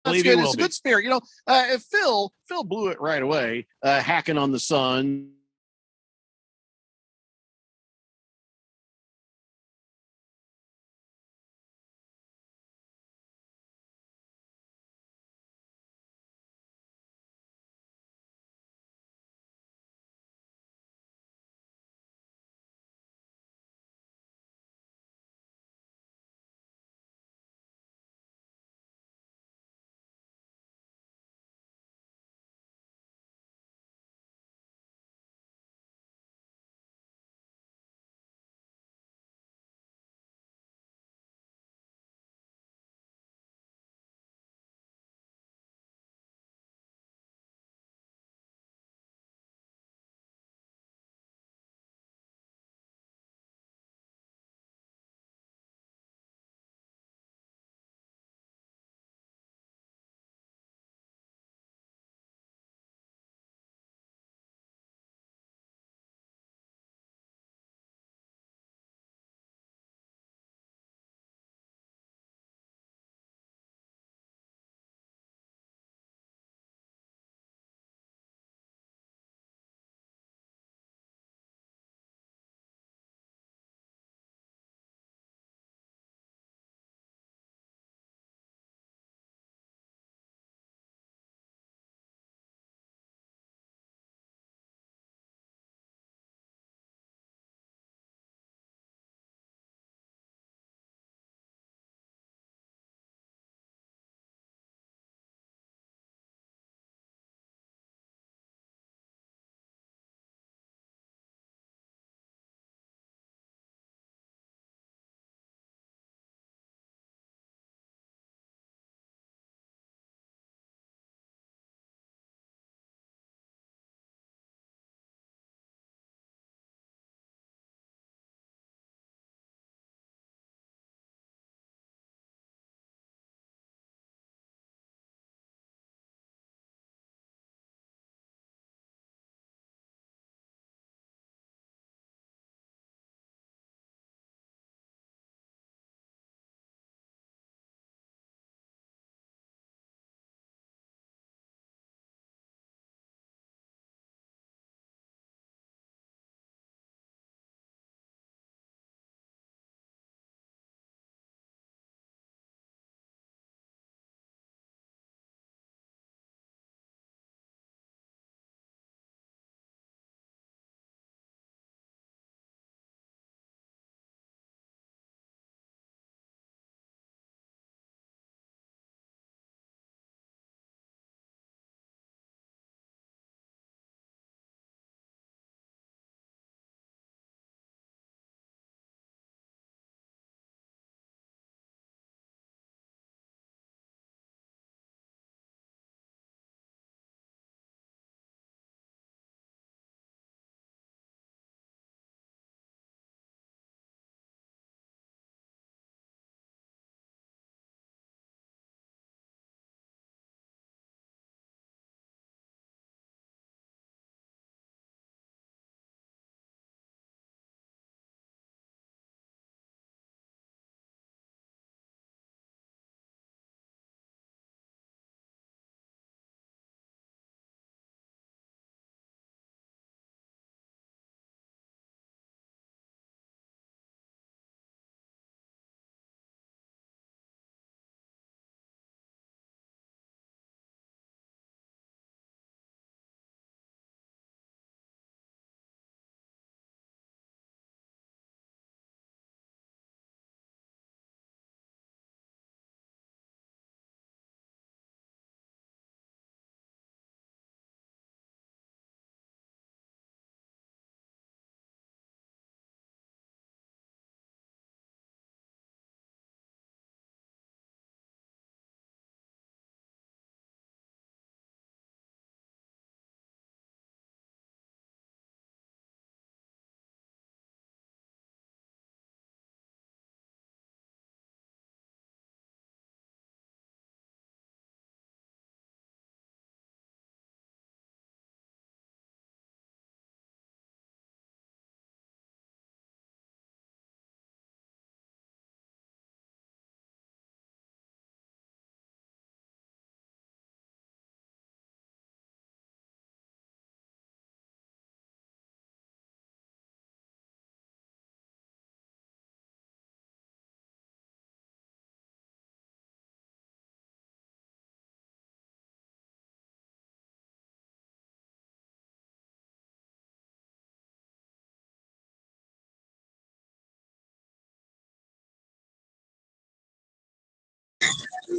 That's good. It's a good spirit. You know, Phil blew it right away, hacking on the sun.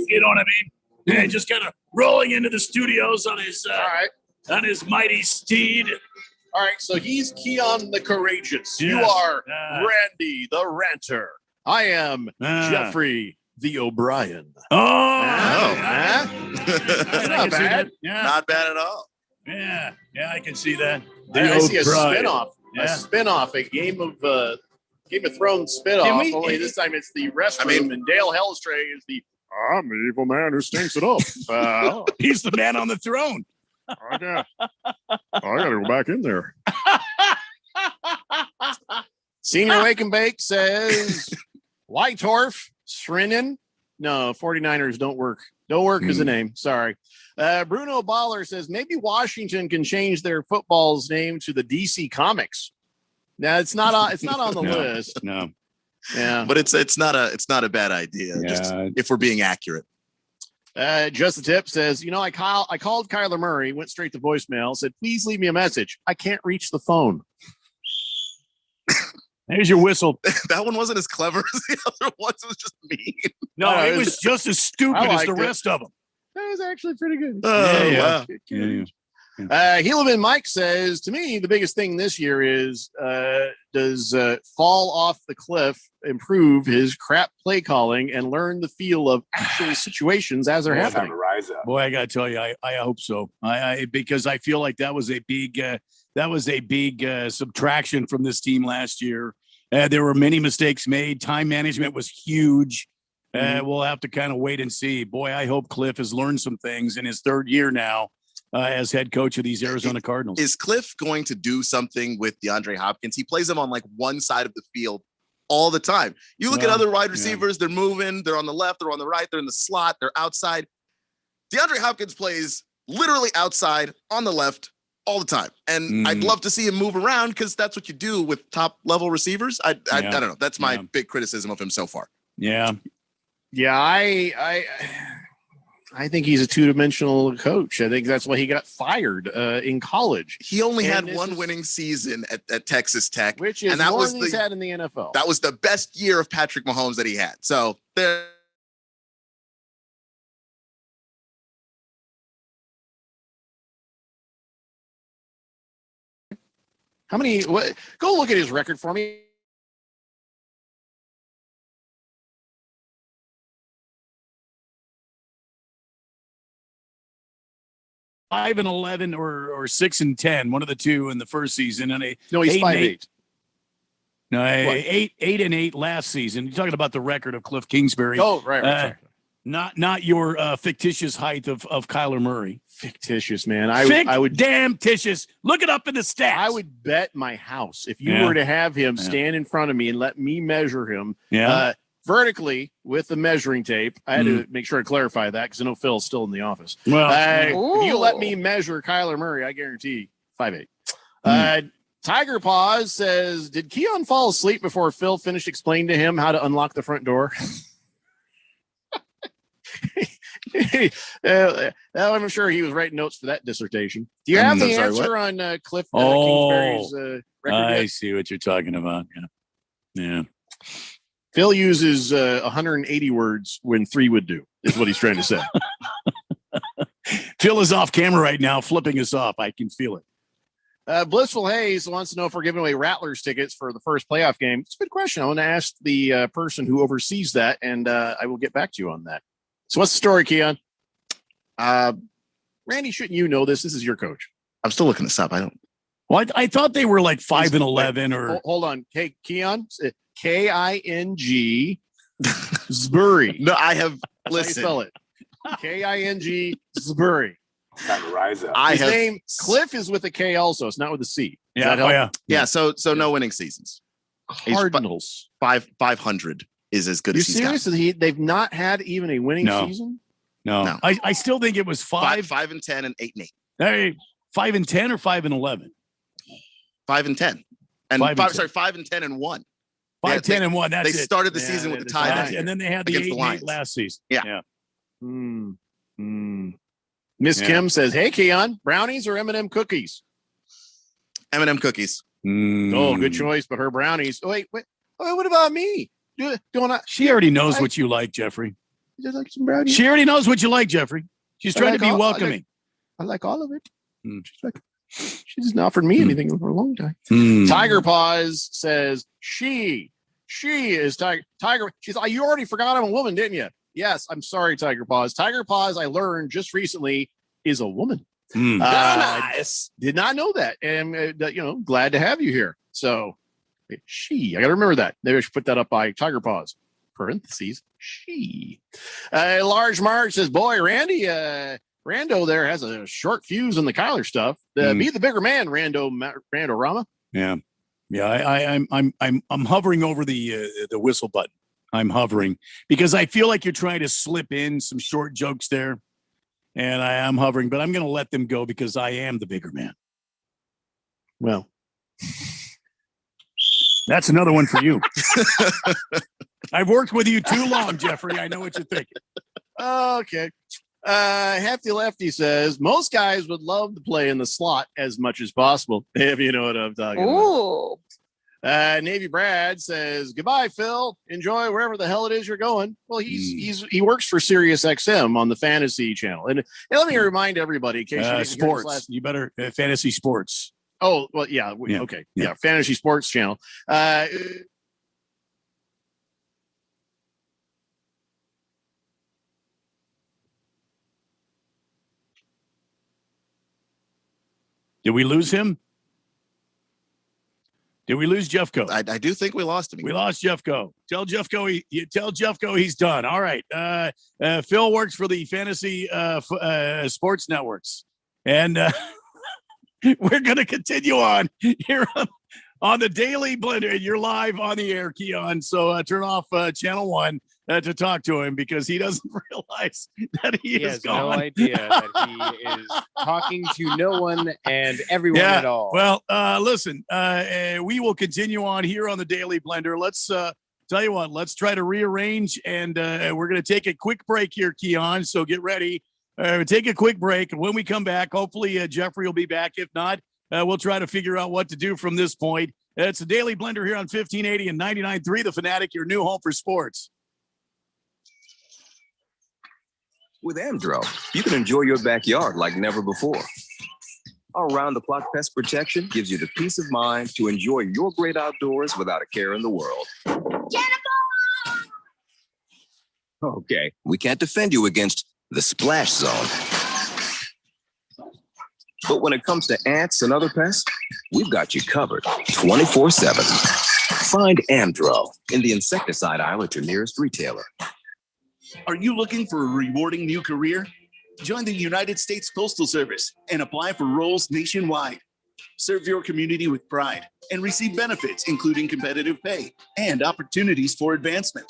You know what I mean? Yeah, just kind of rolling into the studios on his mighty steed. All right, so he's Keon the Courageous. Yes. You are Randy the Ranter. I am Jeffrey the O'Brien. I Not can see bad. that. Yeah. Not bad at all. Yeah, I can see that. I see a O'Brien. spinoff. Yeah. A spinoff, a Game of Thrones Can spinoff. we- Only this time it's the restroom, and Dale Hellstray is the I'm the evil man who stinks it up. He's the man on the throne. I gotta go back in there. Senior Wake and Bake says Whitorf, Shrinin. No, 49ers don't work. Don't work as a name. Sorry. Bruno Baller says maybe Washington can change their football's name to the DC Comics. Now it's not on the list. No. Yeah. But it's not a bad idea. Just if we're being accurate. Just the tip says, I called Kyler Murray, went straight to voicemail, said, please leave me a message. I can't reach the phone. There's your whistle. That one wasn't as clever as the other ones. It was just mean. No, it was just as stupid as the rest of them. That was actually pretty good. Wow. Helaman Mike says, to me, the biggest thing this year is does fall off the cliff improve his crap play calling and learn the feel of actual situations as they're happening? Boy, I got to tell you, I hope so. Because I feel like that was a big subtraction from this team last year. There were many mistakes made. Time management was huge. We'll have to kind of wait and see. Boy, I hope Cliff has learned some things in his third year now as head coach of these Arizona Cardinals. Is Cliff going to do something with DeAndre Hopkins? He plays him on like one side of the field all the time. You look at other wide receivers, they're moving, they're on the left, they're on the right, they're in the slot, they're outside. DeAndre Hopkins plays literally outside on the left all the time. And I'd love to see him move around because that's what you do with top level receivers. I don't know. That's my big criticism of him so far. Yeah. Yeah, I think he's a two-dimensional coach. I think that's why he got fired in college. He only had one winning season at Texas Tech, which is more than he's had in the NFL. That was the best year of Patrick Mahomes that he had. So there. How many? Go look at his record for me. 5-11 or 6-10, one of the two in the first season, and he's 5-8. No, 8-8 last season. You're talking about the record of Cliff Kingsbury. Oh, right. Not your fictitious height of Kyler Murray. Fictitious, man. I would damn titious. Look it up in the stats. I would bet my house if you were to have him stand in front of me and let me measure him vertically with the measuring tape. I had to make sure to clarify that because I know Phil's still in the office. Well, if you let me measure Kyler Murray, I guarantee 5'8". Tiger Paws says, did Keon fall asleep before Phil finished explaining to him how to unlock the front door? I'm sure he was writing notes for that dissertation. Do you have the answer on Cliff Kingsbury's record? I see what you're talking about. Yeah. Phil uses 180 words when 3 would do, is what he's trying to say. Phil is off camera right now, flipping us off. I can feel it. Blissful Hayes wants to know if we're giving away Rattlers tickets for the first playoff game. It's a good question. I want to ask the person who oversees that, and I will get back to you on that. So what's the story, Keon? Randy, shouldn't you know this? This is your coach. I'm still looking this up. I don't. Well, I thought they were like 5-11 or. Hold on. Hey, Keon, King Zbury. No, I have. Listen. How you spell it? King Zbury. His name Cliff is with a K also. It's not with a C. Yeah. So no winning seasons. Cardinals 500 is as good as he's got. Seriously, they've not had even a winning season. No. I still think it was 5-10 and 8-8. Hey, 5-10 or 5-11. 5-10 and 5-10 and 1. 5-10 and 1. That's they started the season with the tie, and then they had the 8-8 last season. Yeah. Miss Kim says, "Hey, Keon, brownies or M&M cookies?" M&M cookies. Oh, good choice. But her brownies. Oh, wait. What about me? She already knows what you like, Jeffrey. Would you like some brownies? She already knows what you like, Jeffrey. She's trying to be welcoming. I like all of it. She hasn't offered me anything for a long time. Tiger Paws says she is Tiger. She's like, you already forgot I'm a woman, didn't you? Yes, I'm sorry, Tiger Paws. Tiger Paws, I learned just recently, is a woman. Nice. Did not know that, and glad to have you here. So, I got to remember that. Maybe I should put that up by Tiger Paws. Parentheses. She. Large Marge says, "Boy, Randy, Rando there has a short fuse on the Kyler stuff. Be the bigger man, Rando Rama." Yeah. I'm hovering over the whistle button. I'm hovering because I feel like you're trying to slip in some short jokes there, and I am hovering, but I'm going to let them go because I am the bigger man. Well, that's another one for you. I've worked with you too long, Jeffrey. I know what you're thinking. Okay. Hefty Lefty says most guys would love to play in the slot as much as possible, if you know what I'm talking about. Navy Brad says, "Goodbye, Phil. Enjoy wherever the hell it is you're going." Well, he works for Sirius XM on the Fantasy Channel, and let me remind everybody, in case you didn't sports. You better fantasy sports. Oh well, yeah. Okay, yeah. Fantasy Sports Channel. Did we lose him? Did we lose Jeffco? I do think we lost him. We lost Jeffco. Tell Jeffco he's done. All right. Phil works for the Fantasy Sports Networks, and we're going to continue on here on the Daily Blender. You're live on the air, Keon. So turn off channel 1 to talk to him because he doesn't realize that he is gone. No idea that he is talking to no one and everyone at all. Well, listen, we will continue on here on the Daily Blender. Let's tell you what, let's try to rearrange, and we're going to take a quick break here, Keon. So get ready. Take a quick break. And when we come back, hopefully Jeffrey will be back. If not, we'll try to figure out what to do from this point. It's the Daily Blender here on 1580 and 99.3 The Fanatic, your new home for sports. With Amdro, you can enjoy your backyard like never before. Our round-the-clock pest protection gives you the peace of mind to enjoy your great outdoors without a care in the world. Okay, we can't defend you against the splash zone. But when it comes to ants and other pests, we've got you covered 24/7. Find Amdro in the insecticide aisle at your nearest retailer. Are you looking for a rewarding new career? Join the United States Postal Service and apply for roles nationwide. Serve your community with pride and receive benefits, including competitive pay and opportunities for advancement.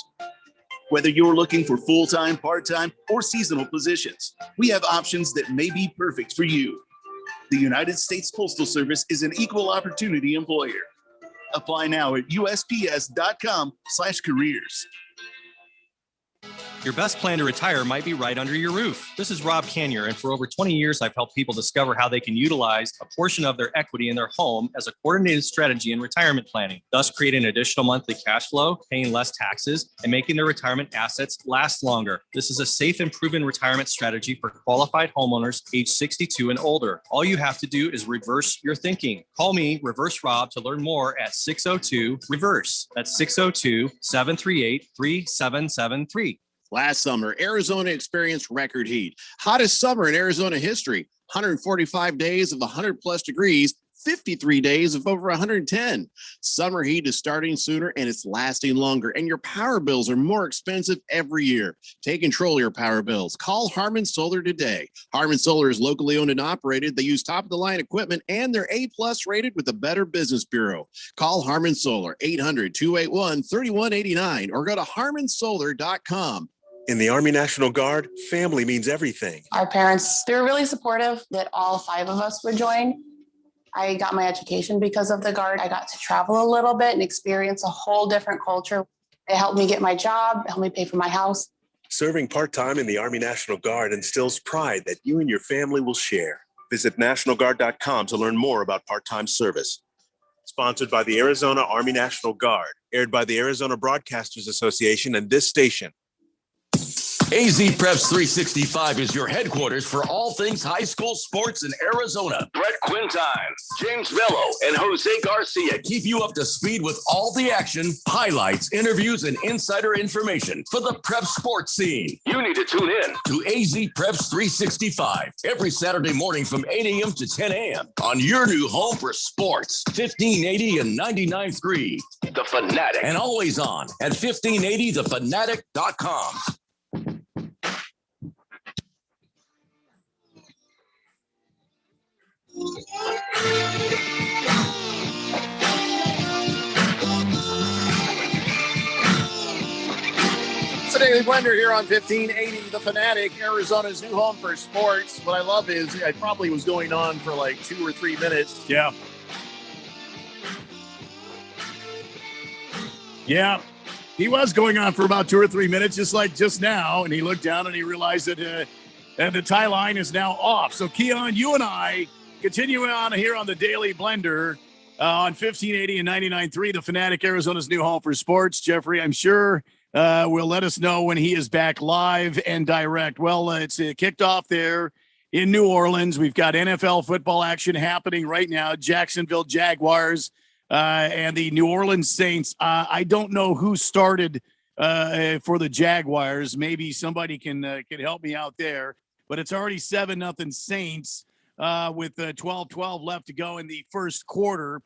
Whether you're looking for full-time, part-time, or seasonal positions, we have options that may be perfect for you. The United States Postal Service is an equal opportunity employer. Apply now at USPS.com/careers. Your best plan to retire might be right under your roof. This is Rob Canier, and for over 20 years, I've helped people discover how they can utilize a portion of their equity in their home as a coordinated strategy in retirement planning, thus creating additional monthly cash flow, paying less taxes, and making their retirement assets last longer. This is a safe and proven retirement strategy for qualified homeowners age 62 and older. All you have to do is reverse your thinking. Call me, Reverse Rob, to learn more at 602-REVERSE. That's 602-738-3773. Last summer, Arizona experienced record heat. Hottest summer in Arizona history. 145 days of 100+ degrees, 53 days of over 110. Summer heat is starting sooner and it's lasting longer, and your power bills are more expensive every year. Take control of your power bills. Call Harman Solar today. Harman Solar is locally owned and operated. They use top-of-the-line equipment, and they're A+ rated with the Better Business Bureau. Call Harman Solar, 800-281-3189, or go to harmansolar.com. In the Army National Guard, family means everything. Our parents, they were really supportive that all 5 of us would join. I got my education because of the Guard. I got to travel a little bit and experience a whole different culture. It helped me get my job, it helped me pay for my house. Serving part-time in the Army National Guard instills pride that you and your family will share. Visit nationalguard.com to learn more about part-time service. Sponsored by the Arizona Army National Guard, aired by the Arizona Broadcasters Association and this station. AZ Preps 365 is your headquarters for all things high school sports in Arizona. Brett Quintine, James Mello, and Jose Garcia Keep you up to speed with all the action, highlights, interviews, and insider information for the prep sports scene. You need to tune in to AZ Preps 365 every Saturday morning from 8 a.m. to 10 a.m. on your new home for sports, 1580 and 99.3. The Fanatic. And always on at 1580thefanatic.com. It's the Daily Blender here on 1580 The Fanatic, Arizona's new home for sports. What I love is it probably was going on for like 2 or 3 minutes. Yeah. Yeah. He was going on for about 2 or 3 minutes, just like just now. And he looked down and he realized that the tie line is now off. So, Keon, you and I continue on here on the Daily Blender on 1580 and 99.3, The Fanatic, Arizona's new home for sports. Jeffrey, I'm sure will let us know when he is back live and direct. Well, it's kicked off there in New Orleans. We've got NFL football action happening right now. Jacksonville Jaguars and the New Orleans Saints. I don't know who started for the Jaguars. Maybe somebody can help me out there. But it's already 7-0 Saints with 12-12 left to go in the first quarter.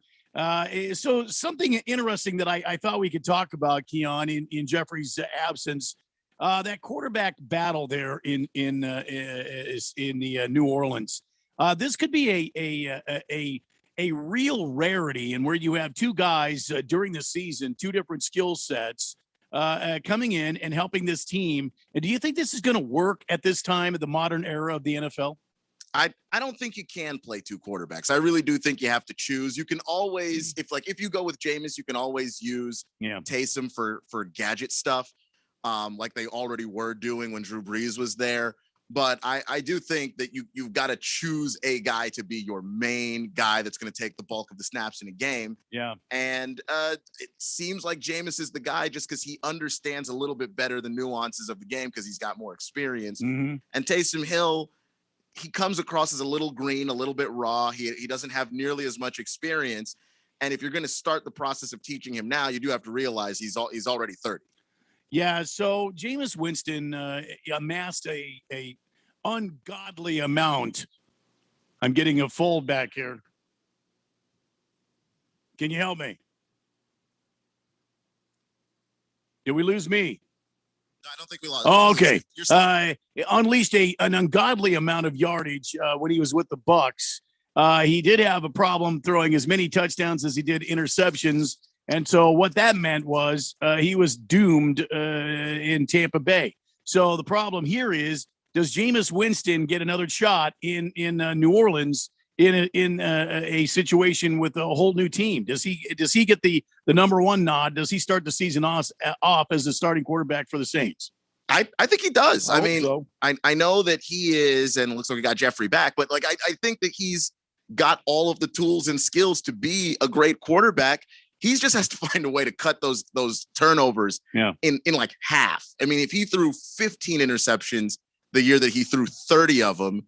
So something interesting that I thought we could talk about, Keon, in Jeffrey's absence, that quarterback battle there in the New Orleans. This could be a real rarity, and where you have two guys during the season, two different skill sets coming in and helping this team. And do you think this is going to work at this time of the modern era of the NFL? I don't think you can play two quarterbacks. I really do think you have to choose. You can always, if you go with Jameis, you can always use Taysom for gadget stuff, like they already were doing when Drew Brees was there. But I do think that you've got to choose a guy to be your main guy that's going to take the bulk of the snaps in a game. Yeah. And it seems like Jameis is the guy just because he understands a little bit better the nuances of the game because he's got more experience. Mm-hmm. And Taysom Hill, he comes across as a little green, a little bit raw. He doesn't have nearly as much experience. And if you're going to start the process of teaching him now, you do have to realize he's already 30. Yeah, so Jameis Winston amassed a ungodly amount. I'm getting a fold back here. Can you help me? Did we lose me? No, I don't think we lost. Oh, okay. Unleashed an ungodly amount of yardage when he was with the Bucks. He did have a problem throwing as many touchdowns as he did interceptions. And so what that meant was he was doomed in Tampa Bay. So the problem here is, does Jameis Winston get another shot in New Orleans in a situation with a whole new team? Does he get the number one nod? Does he start the season off as the starting quarterback for the Saints? I think he does. I mean, so. I know that he is, and it looks like we got Jeffrey back, but I think that he's got all of the tools and skills to be a great quarterback. He just has to find a way to cut those turnovers in like half. I mean, if he threw 15 interceptions the year that he threw 30 of them,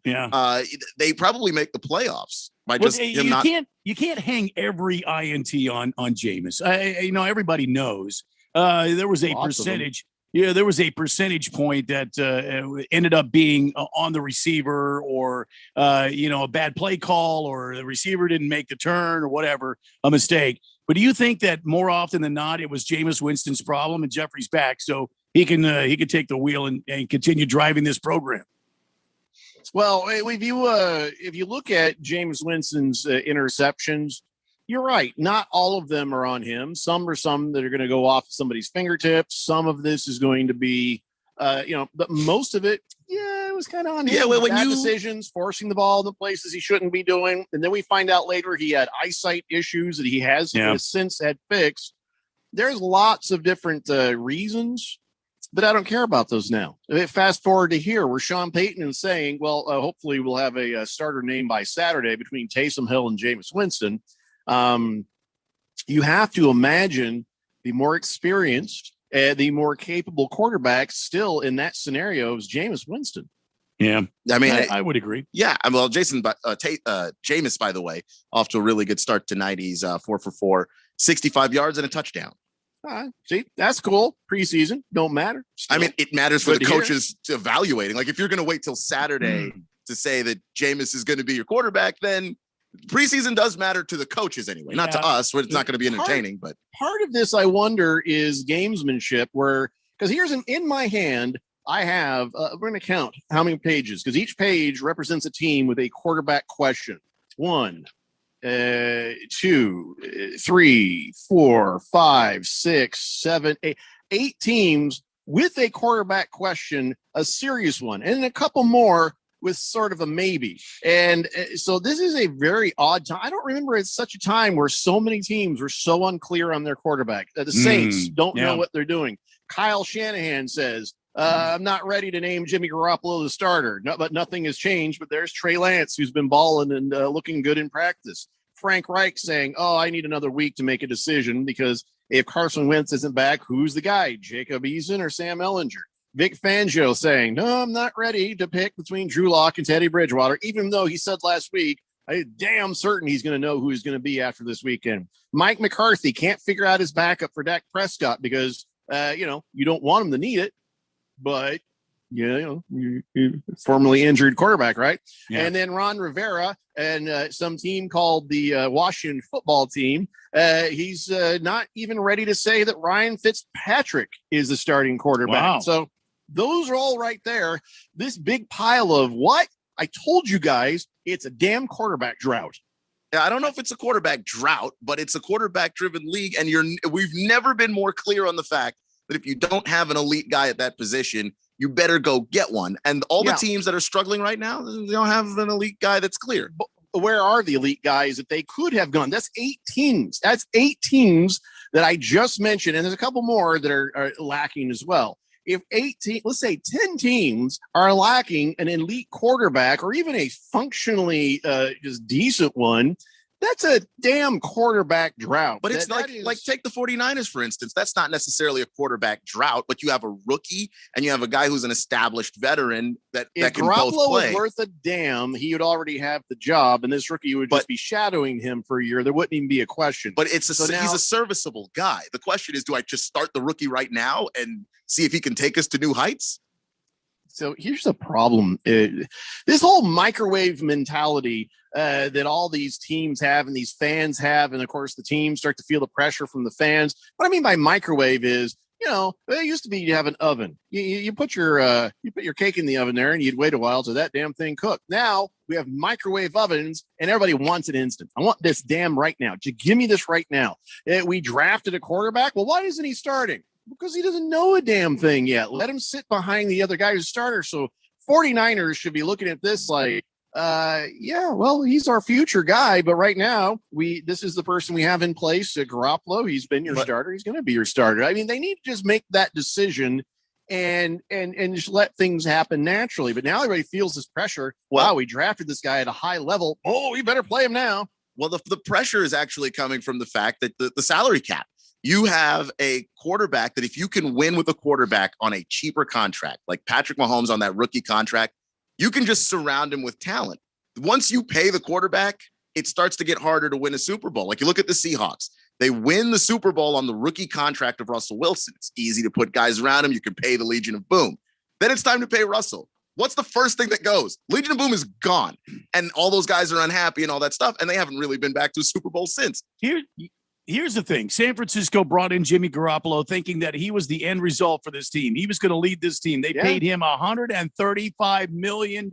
they probably make the playoffs by just him not. You can't hang every INT on Jameis. Everybody knows there was a percentage. Yeah, there was a percentage point that ended up being on the receiver, or a bad play call, or the receiver didn't make the turn, or whatever, a mistake. But do you think that more often than not, it was Jameis Winston's problem and Jeffrey's back, so he can take the wheel and continue driving this program? Well, if you look at Jameis Winston's interceptions, you're right. Not all of them are on him. Some that are going to go off somebody's fingertips. Some of this is going to be, but most of it, it was kind of on him. Yeah, well, bad decisions, forcing the ball in the places he shouldn't be doing. And then we find out later he had eyesight issues that he has since had fixed. There's lots of different reasons, but I don't care about those now. Fast forward to here where Sean Payton is saying, well, hopefully we'll have a starter name by Saturday between Taysom Hill and Jameis Winston. You have to imagine the more experienced the more capable quarterback still in that scenario is Jameis Winston. Yeah, I mean, I would agree. Yeah, well, Jameis, by the way, off to a really good start tonight. He's 4 for 4, 65 yards and a touchdown. See, that's cool. Preseason don't matter. Still. I mean, it matters for the coaches evaluating. Like, if you're going to wait till Saturday to say that Jameis is going to be your quarterback, then preseason does matter to the coaches anyway, not to us, where it's not going to be entertaining. But part of this, I wonder, is gamesmanship, where because here's in my hand, I have we're going to count how many pages, because each page represents a team with a quarterback question. 1, 2, 3, 4, 5, 6, 7, 8. 8 teams with a quarterback question, a serious one, and a couple more with sort of a maybe. And so this is a very odd time. I don't remember it's such a time where so many teams were so unclear on their quarterback. The Saints don't know what they're doing. Kyle Shanahan says, I'm not ready to name Jimmy Garoppolo the starter. No, but nothing has changed. But there's Trey Lance, who's been balling and looking good in practice. Frank Reich saying, I need another week to make a decision, because if Carson Wentz isn't back, who's the guy, Jacob Eason or Sam Ellinger? Vic Fangio saying, no, I'm not ready to pick between Drew Lock and Teddy Bridgewater, even though he said last week, I'm damn certain he's going to know who he's going to be after this weekend. Mike McCarthy can't figure out his backup for Dak Prescott because, you don't want him to need it, but you formerly injured quarterback, right? Yeah. And then Ron Rivera and some team called the Washington football team. He's not even ready to say that Ryan Fitzpatrick is the starting quarterback. Wow. So those are all right there. This big pile of what? I told you guys, it's a damn quarterback drought. Yeah, I don't know if it's a quarterback drought, but it's a quarterback-driven league, and we've never been more clear on the fact that if you don't have an elite guy at that position, you better go get one. And all the teams that are struggling right now, they don't have an elite guy that's clear. But where are the elite guys that they could have gone? That's 8 teams. That's 8 teams that I just mentioned, and there's a couple more that are lacking as well. If 18, let's say 10 teams are lacking an elite quarterback or even a functionally just decent one, that's a damn quarterback drought. But it's like take the 49ers, for instance. That's not necessarily a quarterback drought, but you have a rookie and you have a guy who's an established veteran that can Garoppolo both play. Was worth a damn, he would already have the job, and this rookie would just be shadowing him for a year. There wouldn't even be a question. But he's a serviceable guy. The question is, do I just start the rookie right now and see if he can take us to new heights? So here's the problem. This whole microwave mentality that all these teams have and these fans have, and of course the teams start to feel the pressure from the fans. What I mean by microwave is, it used to be you have an oven. You put your cake in the oven there, and you'd wait a while till that damn thing cooked. Now we have microwave ovens, and everybody wants it instant. I want this damn right now. Just give me this right now. We drafted a quarterback. Well, why isn't he starting? Because he doesn't know a damn thing yet. Let him sit behind the other guy who's starter. So 49ers should be looking at this like, he's our future guy. But right now, this is the person we have in place. Garoppolo, he's been your starter. He's going to be your starter. I mean, they need to just make that decision and just let things happen naturally. But now everybody feels this pressure. Wow, we drafted this guy at a high level. Oh, we better play him now. Well, the pressure is actually coming from the fact that the salary cap. You have a quarterback that if you can win with a quarterback on a cheaper contract, like Patrick Mahomes on that rookie contract, you can just surround him with talent. Once you pay the quarterback, it starts to get harder to win a Super Bowl. Like you look at the Seahawks, they win the Super Bowl on the rookie contract of Russell Wilson. It's easy to put guys around him. You can pay the Legion of Boom. Then it's time to pay Russell. What's the first thing that goes? Legion of Boom is gone. And all those guys are unhappy and all that stuff. And they haven't really been back to a Super Bowl since. Here's the thing. San Francisco brought in Jimmy Garoppolo thinking that he was the end result for this team. He was going to lead this team. They paid him $135 million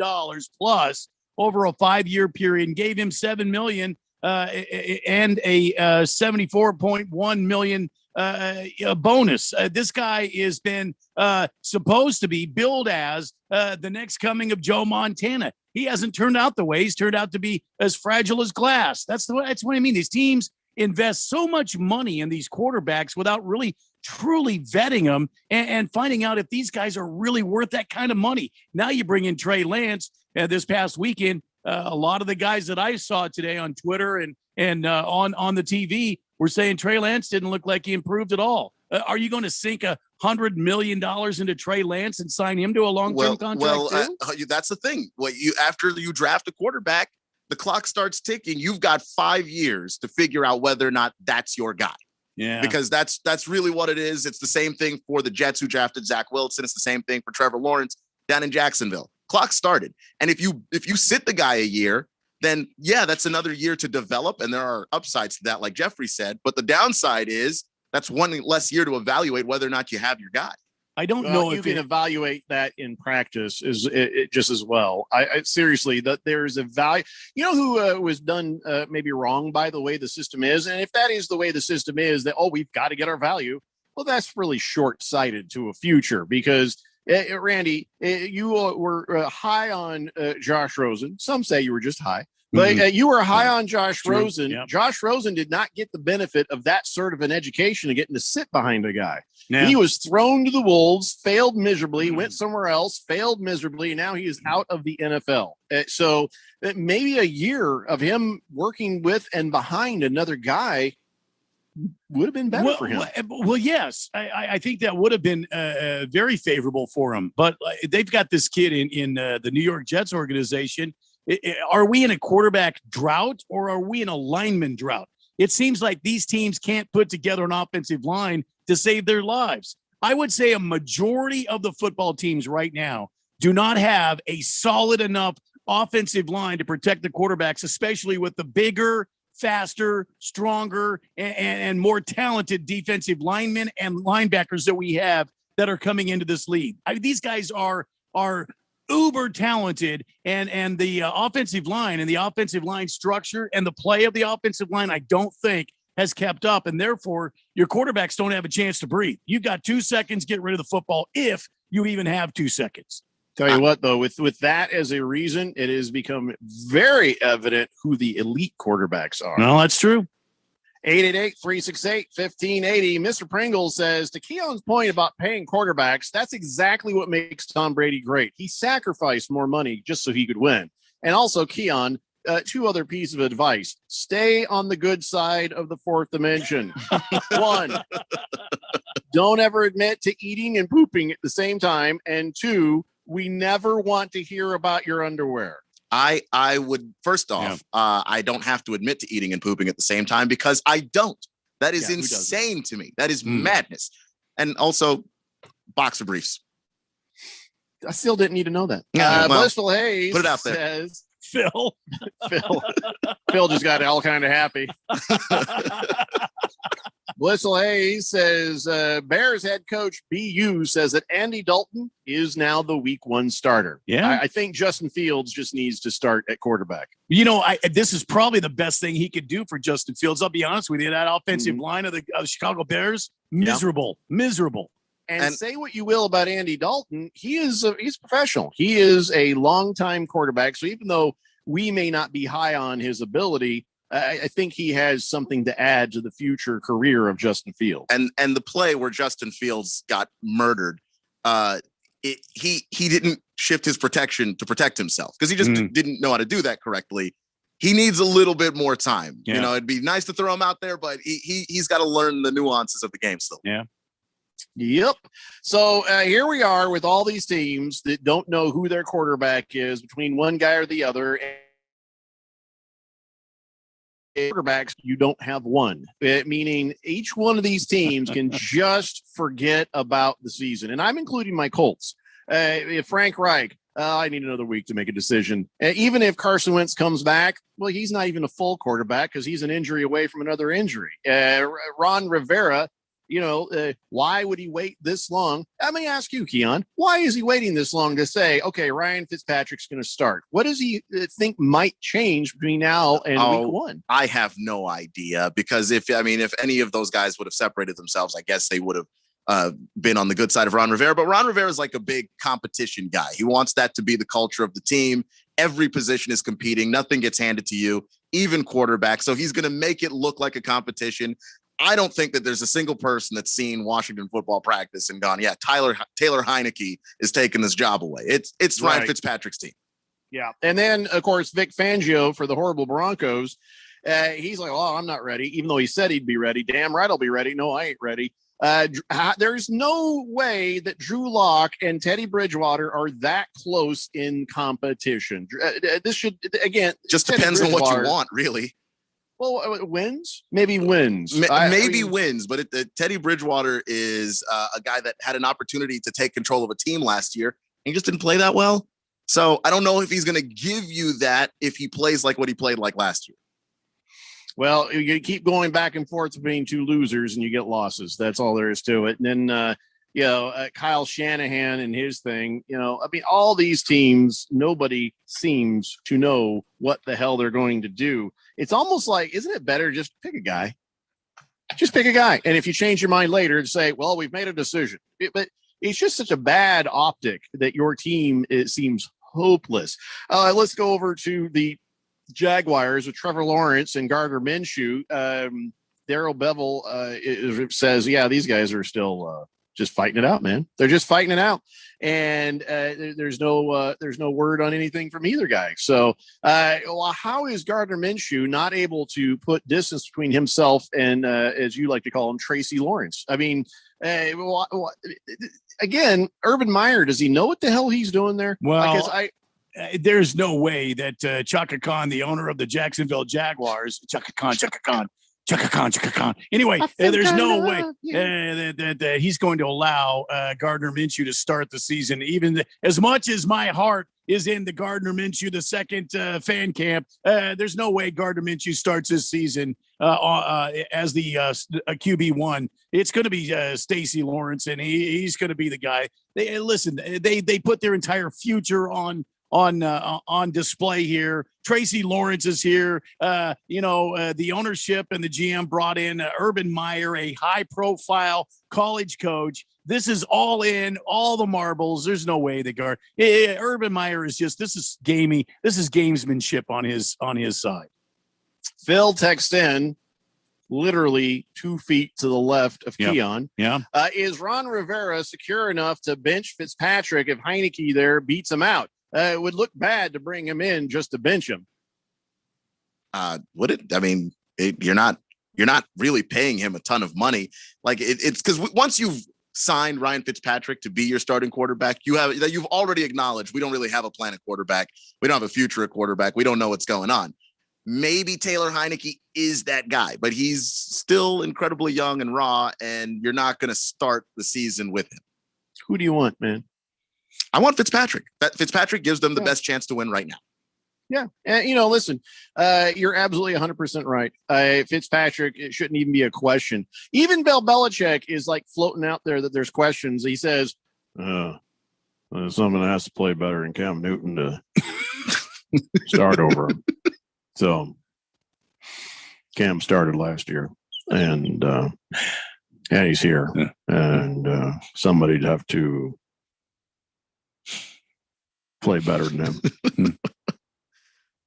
plus over a 5-year period and gave him $7 million and a $74.1 million bonus. This guy has been supposed to be billed as the next coming of Joe Montana. He hasn't turned out the way. He's turned out to be as fragile as glass. That's what I mean. These teams invest so much money in these quarterbacks without really truly vetting them and finding out if these guys are really worth that kind of money. Now you bring in Trey Lance this past weekend. A lot of the guys that I saw today on Twitter and on the TV were saying Trey Lance didn't look like he improved at all. Are you going to sink $100 million into Trey Lance and sign him to a long-term contract too? That's the thing. After you draft a quarterback, the clock starts ticking. You've got 5 years to figure out whether or not that's your guy. Yeah, because that's really what it is. It's the same thing for the Jets who drafted Zach Wilson. It's the same thing for Trevor Lawrence down in Jacksonville. Clock started, and if you sit the guy a year, then yeah, that's another year to develop, and there are upsides to that, like Jeffrey said. But the downside is that's one less year to evaluate whether or not you have your guy. I don't know if you can evaluate that in practice it just as well. I seriously, that there's a value. You know who was done maybe wrong by the way the system is, and if that is the way the system is, that we've got to get our value. Well, that's really short-sighted to a future because Randy, you were high on Josh Rosen. Some say you were just high. But you were high on Josh Rosen. Yep. Josh Rosen did not get the benefit of that sort of an education of getting to sit behind a guy. Yeah. He was thrown to the wolves, failed miserably, went somewhere else, failed miserably, and now he is out of the NFL. So maybe a year of him working with and behind another guy would have been better for him. Well, yes, I think that would have been very favorable for him. But they've got this kid in the New York Jets organization. Are we in a quarterback drought or are we in a lineman drought? It seems like these teams can't put together an offensive line to save their lives. I would say a majority of the football teams right now do not have a solid enough offensive line to protect the quarterbacks, especially with the bigger, faster, stronger, and more talented defensive linemen and linebackers that we have that are coming into this league. These guys are uber talented, and the offensive line and the offensive line structure and the play of the offensive line, I don't think has kept up. And therefore your quarterbacks don't have a chance to breathe. You've got 2 seconds, get rid of the football. If you even have 2 seconds. Tell you what, though, with that as a reason, it has become very evident who the elite quarterbacks are. No, that's true. 888-368-1580. Mr. Pringle says, to Keon's point about paying quarterbacks, that's exactly what makes Tom Brady great. He sacrificed more money just so he could win. And also, Keon, 2 other pieces of advice. Stay on the good side of the fourth dimension. 1, don't ever admit to eating and pooping at the same time. And 2, we never want to hear about your underwear. I would, first off, I don't have to admit to eating and pooping at the same time because I don't. That is insane to me. That is madness. And also, boxer briefs. I still didn't need to know that. Blissful Hayes put it out there. Says, Phil just got all kind of happy. Blissful Hayes says, Bears head coach BU says that Andy Dalton is now the week 1 starter. Yeah. I think Justin Fields just needs to start at quarterback. You know, this is probably the best thing he could do for Justin Fields. I'll be honest with you. That offensive line of the Chicago Bears, miserable. And say what you will about Andy Dalton, he's professional. He is a longtime quarterback. So even though we may not be high on his ability, I think he has something to add to the future career of Justin Fields. And the play where Justin Fields got murdered, he didn't shift his protection to protect himself because he just didn't know how to do that correctly. He needs a little bit more time. Yeah. You know, it'd be nice to throw him out there, but he's got to learn the nuances of the game still. Yeah. Yep. So here we are with all these teams that don't know who their quarterback is between one guy or the other. Quarterbacks, you don't have one, meaning each one of these teams can just forget about the season. And I'm including my Colts. Frank Reich, I need another week to make a decision. Even if Carson Wentz comes back, well, he's not even a full quarterback because he's an injury away from another injury. Ron Rivera, why would he wait this long? Let me ask you, Keon, why is he waiting this long to say, okay, Ryan Fitzpatrick's going to start? What does he think might change between now and week 1? I have no idea because if any of those guys would have separated themselves, I guess they would have been on the good side of Ron Rivera. But Ron Rivera is like a big competition guy. He wants that to be the culture of the team. Every position is competing. Nothing gets handed to you, even quarterback. So he's going to make it look like a competition. I don't think that there's a single person that's seen Washington football practice and gone, yeah, Taylor Heineke is taking this job away. It's right. Ryan Fitzpatrick's team. Yeah. And then, of course, Vic Fangio for the horrible Broncos. He's like, oh, I'm not ready, even though he said he'd be ready. Damn right I'll be ready. No, I ain't ready. There's no way that Drew Lock and Teddy Bridgewater are that close in competition. This should, again, just depends on what you want, really. Well, wins, maybe wins, wins, but Teddy Bridgewater is a guy that had an opportunity to take control of a team last year, and he just didn't play that well. So I don't know if he's going to give you that if he plays like what he played like last year. Well, you keep going back and forth between two losers and you get losses. That's all there is to it. And then, Kyle Shanahan and his thing, all these teams, nobody seems to know what the hell they're going to do. It's almost like, isn't it better just pick a guy? Just pick a guy. And if you change your mind later and say, well, we've made a decision. But it's just such a bad optic that your team, it seems hopeless. Let's go over to the Jaguars with Trevor Lawrence and Gardner Minshew. Darrell Bevel says, yeah, these guys are still just fighting it out, man. They're just fighting it out. And there's no word on anything from either guy. So how is Gardner Minshew not able to put distance between himself and, as you like to call him, Tracy Lawrence? I mean, again, Urban Meyer, does he know what the hell he's doing there? Well, there's no way that Chaka Khan, the owner of the Jacksonville Jaguars, Chaka Khan. Anyway, there's no way that he's going to allow Gardner Minshew to start the season. Even as much as my heart is in the Gardner Minshew, the second fan camp, there's no way Gardner Minshew starts this season as the QB1. It's going to be Stacy Lawrence, and he's going to be the guy. They put their entire future on display here. Tracy Lawrence is here. The ownership and the GM brought in Urban Meyer, a high-profile college coach. This is all in, all the marbles. There's no way that Urban Meyer is this is gamey. This is gamesmanship on his side. Phil texts in, literally 2 feet to the left of Keon. Yeah. Is Ron Rivera secure enough to bench Fitzpatrick if Heineke there beats him out? It would look bad to bring him in just to bench him. Would it? I mean, you're not really paying him a ton of money. Like it's because once you've signed Ryan Fitzpatrick to be your starting quarterback, you've already acknowledged we don't really have a plan at quarterback. We don't have a future at quarterback. We don't know what's going on. Maybe Taylor Heineke is that guy, but he's still incredibly young and raw, and you're not going to start the season with him. Who do you want, man? I want Fitzpatrick. Fitzpatrick gives them the best chance to win right now. Yeah. And, listen, you're absolutely 100% right. Fitzpatrick, it shouldn't even be a question. Even Bill Belichick is like floating out there that there's questions. He says, someone has to play better than Cam Newton to start over him. So Cam started last year and he's here and somebody'd have to play better than him.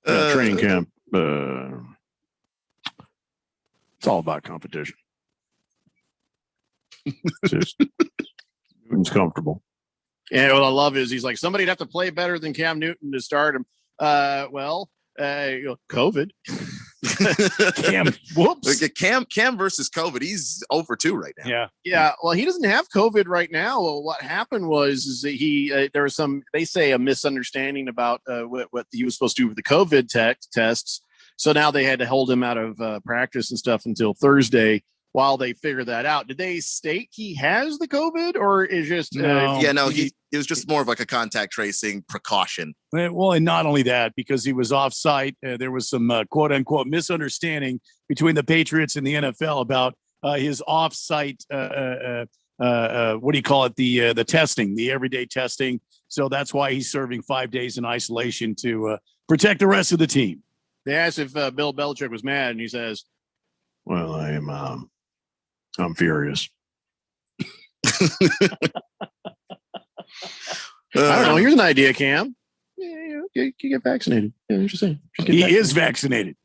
Training camp, it's all about competition. It's Newton's comfortable. And what I love is he's like, somebody'd have to play better than Cam Newton to start him. COVID. Cam, whoops. Cam versus COVID. He's 0-2 right now. Yeah. Well, he doesn't have COVID right now. Well, what happened was that there was they say a misunderstanding about what he was supposed to do with the COVID tests. So now they had to hold him out of practice and stuff until Thursday while they figure that out. Did they state he has the COVID or is just it was just more of like a contact tracing precaution. Well, and not only that, because he was off site, there was some quote unquote misunderstanding between the Patriots and the NFL about his off site what do you call it? The testing, the everyday testing. So that's why he's serving 5 days in isolation to protect the rest of the team. They asked if Bill Belichick was mad, and he says, "Well, I'm furious." I don't know. Here's an idea, Cam. Yeah, you get vaccinated. Yeah, interesting. He is vaccinated.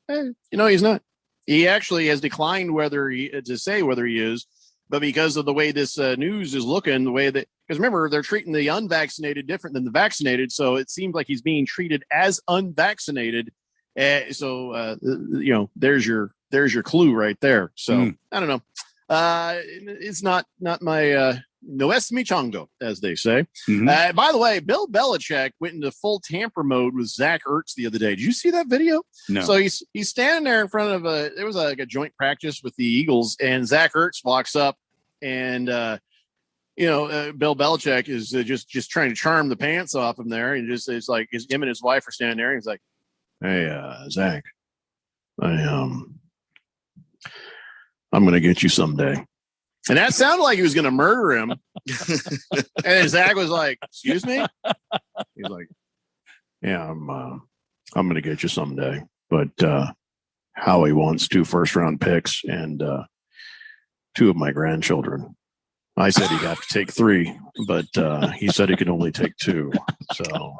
He's not. He actually has declined to say whether he is, but because of the way this news is looking, because remember, they're treating the unvaccinated different than the vaccinated, so it seems like he's being treated as unvaccinated. There's your clue right there. So I don't know. It's not my no es mi chango, as they say. Mm-hmm. By the way, Bill Belichick went into full tamper mode with Zach Ertz the other day. Did you see that video? No. So he's standing there in front of there was like a joint practice with the Eagles, and Zach Ertz walks up, and Bill Belichick is just trying to charm the pants off him there, and it's like him and his wife are standing there, and he's like, "Hey, Zach, I'm gonna get you someday." And that sounded like he was going to murder him. And Zach was like, "Excuse me?" He's like, "Yeah, I'm going to get you someday. But Howie wants 2 first-round picks and 2 of my grandchildren. I said he got to take 3, but he said he could only take 2. So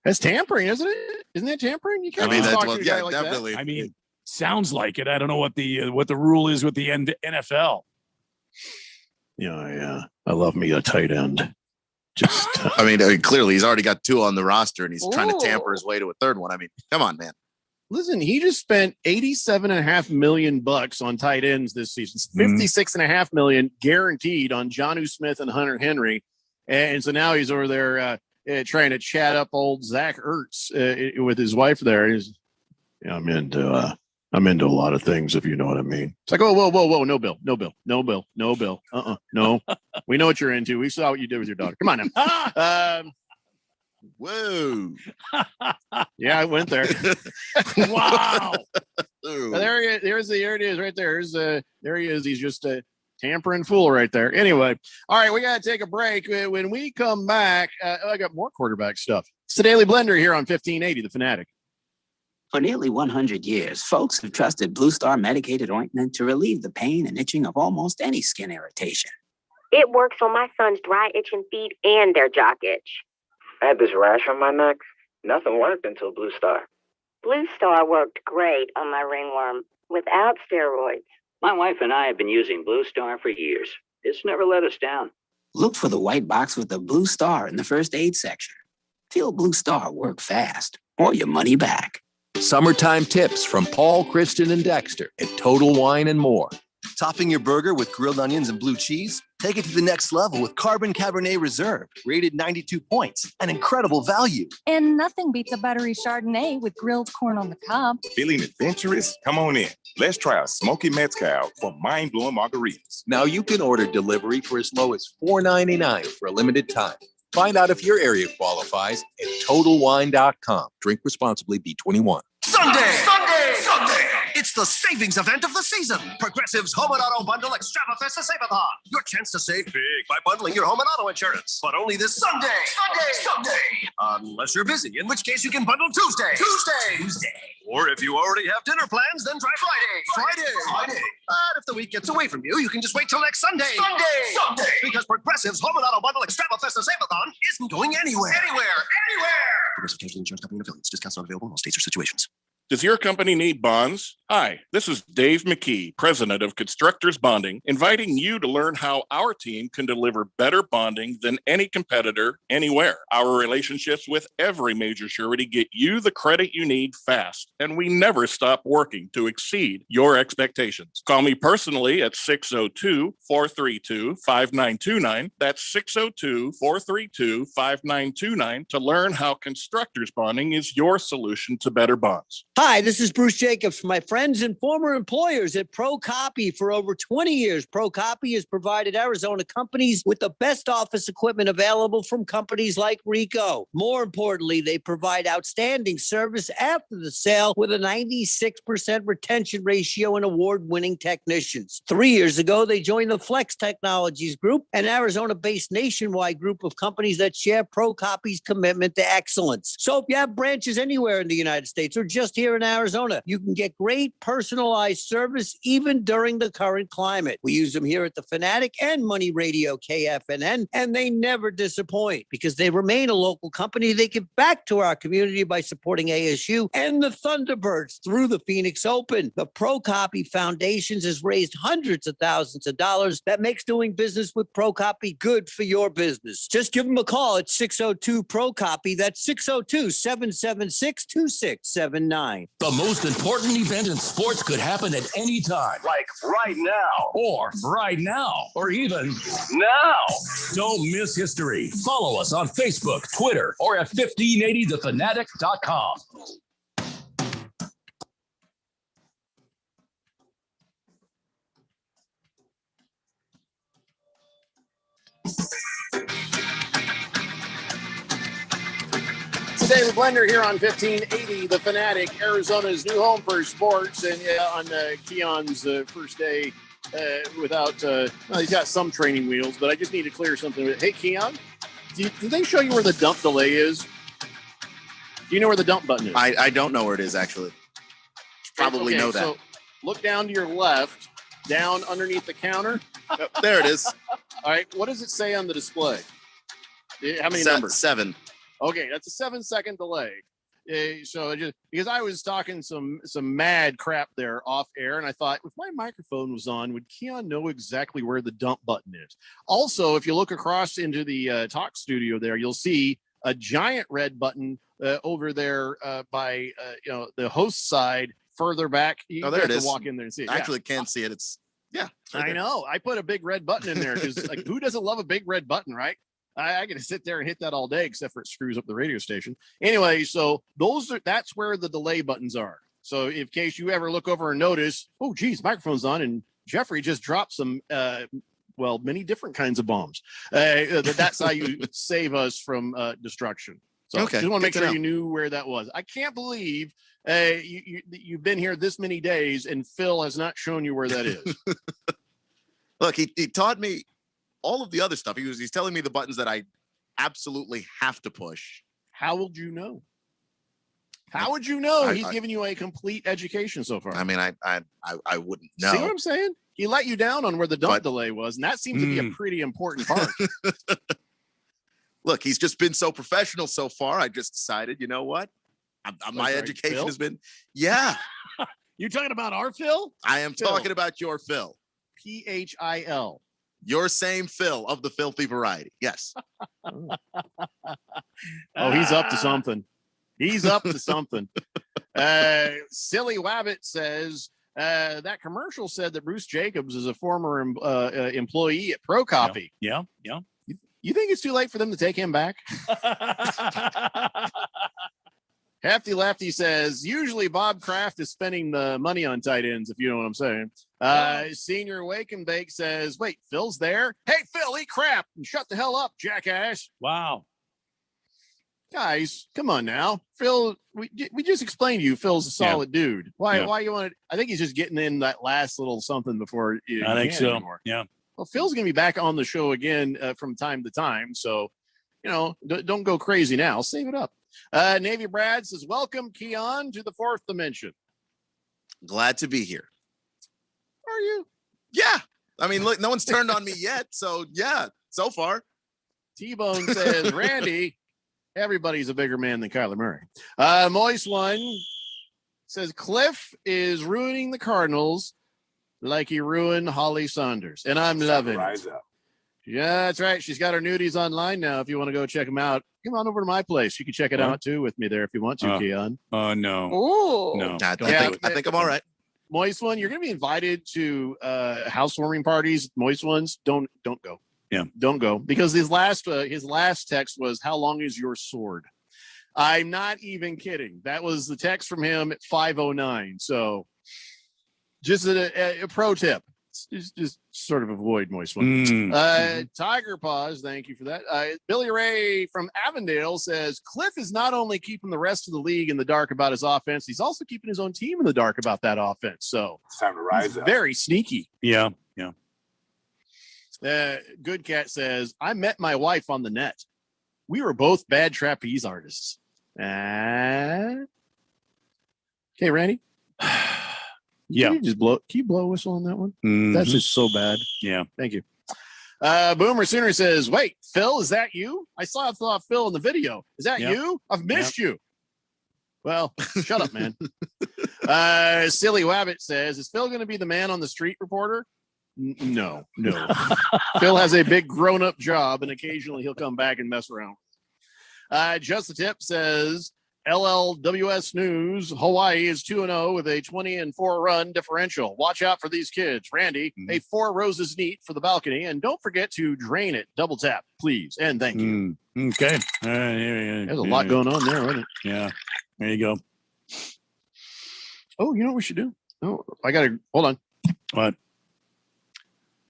that's tampering, isn't it? Isn't that tampering? You can't talk to a guy like definitely. that. I mean, sounds like it. I don't know what the rule is with the NFL. Yeah. I love me a tight end. Just, clearly he's already got 2 on the roster, and he's trying to tamper his way to a 3rd one. I mean, come on, man. Listen, he just spent $87.5 million on tight ends this season. $56.5 million guaranteed on Jonnu Smith and Hunter Henry, and so now he's over there trying to chat up old Zach Ertz with his wife there. I'm into a lot of things, if you know what I mean. It's like, whoa, no Bill. No. We know what you're into. We saw what you did with your daughter. Come on now. Whoa. Yeah, I went there. Wow. There it is right there. There he is. He's just a tampering fool right there. Anyway, all right, we got to take a break. When we come back, I got more quarterback stuff. It's the Daily Blender here on 1580, The Fanatic. For nearly 100 years, folks have trusted Bluestar Medicated Ointment to relieve the pain and itching of almost any skin irritation. It works on my son's dry itching feet and their jock itch. I had this rash on my neck. Nothing worked until Bluestar. Bluestar worked great on my ringworm without steroids. My wife and I have been using Bluestar for years. It's never let us down. Look for the white box with the blue star in the first aid section. Feel Bluestar work fast or your money back. Summertime tips from Paul, Kristen, and Dexter at Total Wine and More. Topping your burger with grilled onions and blue cheese? Take it to the next level with Carbon Cabernet Reserve, rated 92 points, an incredible value. And nothing beats a buttery Chardonnay with grilled corn on the cob. Feeling adventurous? Come on in. Let's try a smoky mezcal for mind-blowing margaritas. Now you can order delivery for as low as $4.99 for a limited time. Find out if your area qualifies at TotalWine.com. Drink responsibly, B21. Sunday! It's the savings event of the season. Progressive's Home and Auto Bundle Extrabafesta Save-a-thon. Your chance to save big by bundling your home and auto insurance. But only this Sunday. Unless you're busy, in which case you can bundle Tuesday. Or if you already have dinner plans, then try Friday. But if the week gets away from you, you can just wait till next Sunday. Because Progressive's Home and Auto Bundle Extrabafesta Save-a-thon isn't going anywhere. Progressive Casualty Insurance Company and affiliates. Discounts not available in all states or situations. Does your company need bonds? Hi, this is Dave McKee, president of Constructors Bonding, inviting you to learn how our team can deliver better bonding than any competitor anywhere. Our relationships with every major surety get you the credit you need fast, and we never stop working to exceed your expectations. Call me personally at 602-432-5929. That's 602-432-5929 to learn how Constructors Bonding is your solution to better bonds. Hi, this is Bruce Jacobs from my friends and former employers at ProCopy. For over 20 years, ProCopy has provided Arizona companies with the best office equipment available from companies like Ricoh. More importantly, they provide outstanding service after the sale with a 96% retention ratio and award-winning technicians. 3 years ago, they joined the Flex Technologies Group, an Arizona-based nationwide group of companies that share ProCopy's commitment to excellence. So if you have branches anywhere in the United States or just here in Arizona, you can get great personalized service even during the current climate. We use them here at the Fanatic and Money Radio KFNN, and they never disappoint because they remain a local company. They give back to our community by supporting ASU and the Thunderbirds through the Phoenix Open. The ProCopy Foundations has raised hundreds of thousands of dollars. That makes doing business with ProCopy good for your business. Just give them a call at 602-ProCopy. That's 602-776-2679. The most important event in of sports could happen at any time. Like right now. Or right now. Or even now. Don't miss history. Follow us on Facebook, Twitter, or at 1580thefanatic.com. David Blender here on 1580 The Fanatic, Arizona's new home for sports, and on Keon's first day without, well, he's got some training wheels, but I just need to clear something. Hey, Keon, did they show you where the dump delay is? Do you know where the dump button is? I don't know where it is, actually. Probably know that. So look down to your left, down underneath the counter. Yep, there it is. All right, what does it say on the display? How many numbers? 7. Okay, that's a 7-second delay. So just because I was talking some mad crap there off air, and I thought if my microphone was on, would Keon know exactly where the dump button is? Also, if you look across into the talk studio there, you'll see a giant red button over there by the host side further back. You there it have is. to walk in there and see it. I actually can't see it. It's right I there. know. I put a big red button in there because like who doesn't love a big red button, right? I get to sit there and hit that all day, except for it screws up the radio station. Anyway, so that's where the delay buttons are. So in case you ever look over and notice, oh, geez, microphone's on, and Jeffrey just dropped some, many different kinds of bombs. That's how you save us from destruction. So Okay, just want to make good to sure know. you knew where that was. I can't believe you've been here this many days and Phil has not shown you where that is. Look, he taught me all of the other stuff. He's telling me the buttons that I absolutely have to push. How would you know? How would you know? He's I- giving you a complete education so far. I mean, I wouldn't know. See what I'm saying? He let you down on where the dump But- delay was, and that seems to be a pretty important part. Look, he's just been so professional so far. I just decided, you know what? My sorry, education Phil? has been, yeah. You're talking about our Phil? I am Phil. talking about your Phil. PHIL. Your same Phil of the filthy variety. Yes. Oh, he's up to something. He's up to something. Silly Wabbit says that commercial said that Bruce Jacobs is a former employee at Pro Copy. Yeah. You think it's too late for them to take him back? Hefty Lefty says, usually Bob Kraft is spending the money on tight ends, if you know what I'm saying. Senior Wake and Bake says, wait, Phil's there? Hey, Phil, eat crap and shut the hell up, jackass. Wow. Guys, come on now. Phil, we just explained to you Phil's a solid dude. Why you want to? I think he's just getting in that last little something before I think so. Anymore. Yeah. Well, Phil's going to be back on the show again from time to time. So, don't go crazy now. Save it up. Navy Brad says, welcome, Keon, to the fourth dimension. Glad to be here. Are you? Yeah. I mean, look, no one's turned on me yet. So, yeah, so far. T-Bone says, Randy, everybody's a bigger man than Kyler Murray. Moist One says, Cliff is ruining the Cardinals like he ruined Holly Saunders. And I'm loving it. Yeah, that's right. She's got her nudies online now. If you want to go check them out, come on over to my place. You can check it out too with me there if you want to, Keon. Oh, no. Ooh. No. I think I'm all right. Moist One, you're going to be invited to housewarming parties. Moist Ones, don't go. Yeah, don't go, because his last text was, "How long is your sword?" I'm not even kidding. That was the text from him at 5:09. So, just a pro tip. Just sort of avoid Moist One. Tiger Paws, thank you for that. Billy Ray from Avondale says Cliff is not only keeping the rest of the league in the dark about his offense, he's also keeping his own team in the dark about that offense. So It's time to rise up. very sneaky. Yeah. Good Cat says, I met my wife on the net. We were both bad trapeze artists. Okay, Randy. Yeah. Can you blow a whistle on that one? Mhm. That's just so bad. Yeah. Thank you. Boomer Sooner says, wait, Phil, is that you? I saw Phil in the video. Is that you? I've missed you. Well, shut up, man. Silly Wabbit says, is Phil going to be the man on the street reporter? No. Phil has a big grown-up job, and occasionally he'll come back and mess around. Just the Tip says, LLWS News, Hawaii is 2-0 with a 20-4 run differential. Watch out for these kids. Randy, a 4 roses neat for the balcony. And don't forget to drain it. Double tap, please. And thank you. Okay. There's a lot going on there, wasn't it? Yeah. There you go. Oh, you know what we should do? Oh, I got to hold on. What?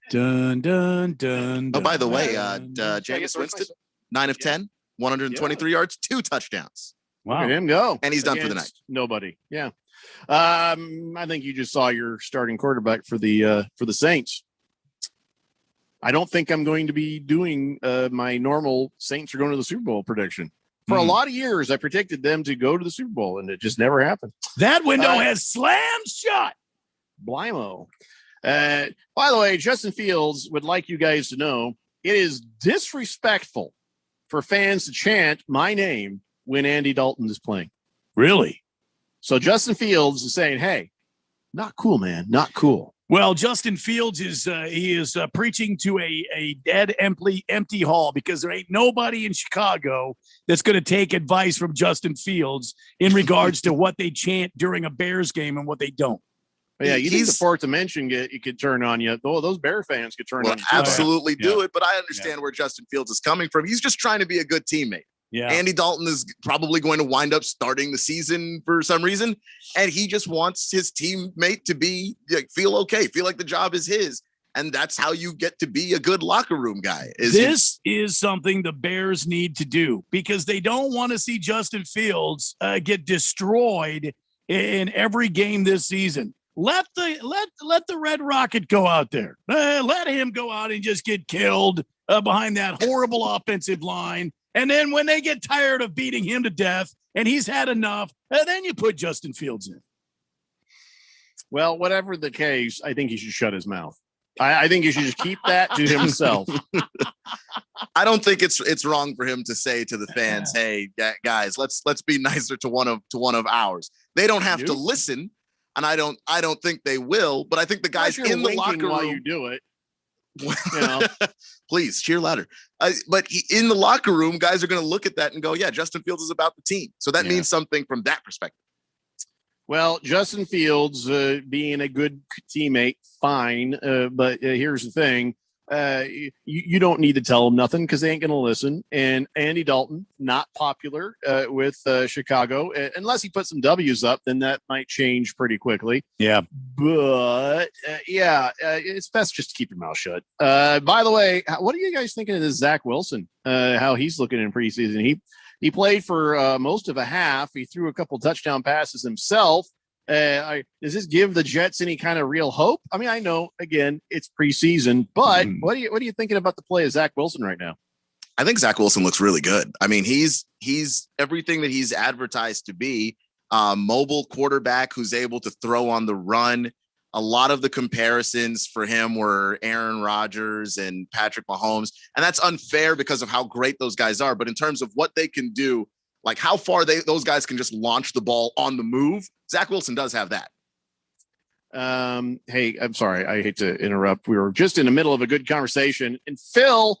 Dun, dun, dun, Oh, by the way, dun. Jameis Winston, 9 of 10, 123 yards, 2 touchdowns. Wow. Look at him go. And he's done for the night. Nobody. Yeah. I think you just saw your starting quarterback for the Saints. I don't think I'm going to be doing my normal Saints are going to the Super Bowl prediction. For a lot of years, I predicted them to go to the Super Bowl, and it just never happened. That window has slammed shut. Blimmo. By the way, Justin Fields would like you guys to know it is disrespectful for fans to chant my name when Andy Dalton is playing. Really? So Justin Fields is saying, hey, not cool, man. Not cool. Well, Justin Fields is preaching to a dead, empty hall because there ain't nobody in Chicago that's going to take advice from Justin Fields in regards to what they chant during a Bears game and what they don't. Yeah, you think the fourth dimension you could turn on you. Oh, those Bear fans could turn on you. Absolutely do it, but I understand where Justin Fields is coming from. He's just trying to be a good teammate. Yeah. Andy Dalton is probably going to wind up starting the season for some reason, and he just wants his teammate to feel okay, feel like the job is his, and that's how you get to be a good locker room guy. This is something the Bears need to do because they don't want to see Justin Fields get destroyed in every game this season. Let the Red Rocket go out there. Let him go out and just get killed behind that horrible offensive line. And then when they get tired of beating him to death and he's had enough, then you put Justin Fields in. Well, whatever the case, I think he should shut his mouth. I think he should just keep that to himself. I don't think it's wrong for him to say to the fans, "Hey, guys, let's be nicer to one of ours." They don't have to listen, and I don't think they will. But I think the guys in the locker room, while you do it. You know, please cheer louder. But in the locker room, guys are going to look at that and go, yeah, Justin Fields is about the team. So that means something from that perspective. Well, Justin Fields being a good teammate, fine. But here's the thing. You don't need to tell them nothing because they ain't going to listen. And Andy Dalton, not popular with Chicago. Unless he puts some W's up, then that might change pretty quickly. Yeah. But, it's best just to keep your mouth shut. By the way, what are you guys thinking of this Zach Wilson? How he's looking in preseason? He played for most of a half. He threw a couple touchdown passes himself. Does this give the Jets any kind of real hope? I mean, I know again it's preseason, but what are you thinking about the play of Zach Wilson right now? I think Zach Wilson looks really good. I mean, he's everything that he's advertised to be. Mobile quarterback who's able to throw on the run. A lot of the comparisons for him were Aaron Rodgers and Patrick Mahomes, and that's unfair because of how great those guys are. But in terms of what they can do, like how far those guys can just launch the ball on the move, Zach Wilson does have that. Hey, I'm sorry. I hate to interrupt. We were just in the middle of a good conversation. And Phil,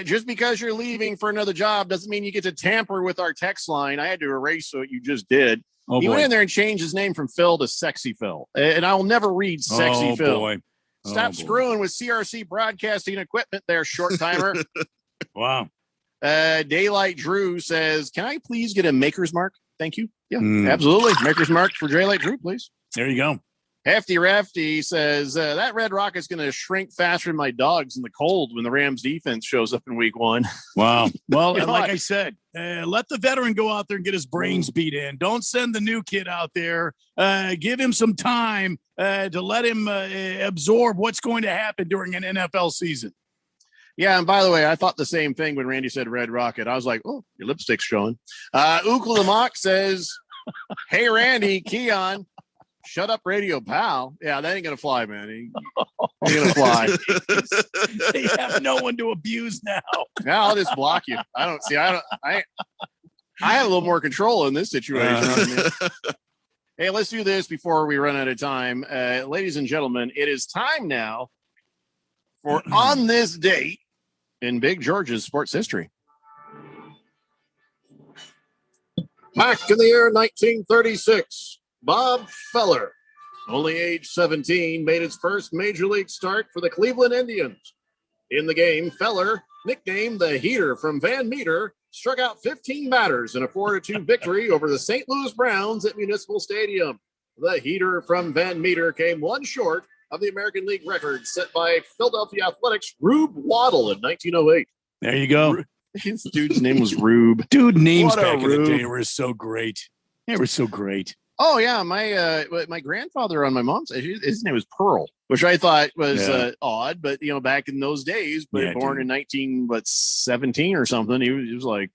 just because you're leaving for another job doesn't mean you get to tamper with our text line. I had to erase what you just did. He went in there and changed his name from Phil to Sexy Phil. And I will never read Sexy Phil. Boy. Stop screwing with CRC broadcasting equipment there, short timer. Wow. Daylight Drew says, can I please get a maker's mark? Thank you. Yeah, absolutely. Maker's mark for Daylight Drew, please. There you go. Hefty Rafty says, that Red Rocket's going to shrink faster than my dogs in the cold when the Rams defense shows up in week 1. Wow. Well, like I said, let the veteran go out there and get his brains beat in. Don't send the new kid out there. Give him some time to let him absorb what's going to happen during an NFL season. Yeah, and by the way, I thought the same thing when Randy said Red Rocket. I was like, oh, your lipstick's showing. Ukla the Mock says, hey, Randy, Keon, shut up, radio pal. Yeah, that ain't going to fly, man. Ain't going to fly. They have no one to abuse now. Now I'll just block you. I have a little more control in this situation. Hey, let's do this before we run out of time. Ladies and gentlemen, it is time now for On This Date in Big George's sports history. Back in the year 1936, Bob Feller, only age 17, made his first major league start for the Cleveland Indians. In the game, Feller, nicknamed the Heater from Van Meter, struck out 15 batters in a 4-2 victory over the St. Louis Browns at Municipal Stadium. The Heater from Van Meter came one short of the American League record set by Philadelphia Athletics' Rube Waddle in 1908. There you go. His dude's name was Rube. Dude, names What a back in the Rube. day were so great. They were so great. Oh yeah, my grandfather on my mom's his name was Pearl, which I thought was odd, but back in those days, but born in 1917 or something, he was like,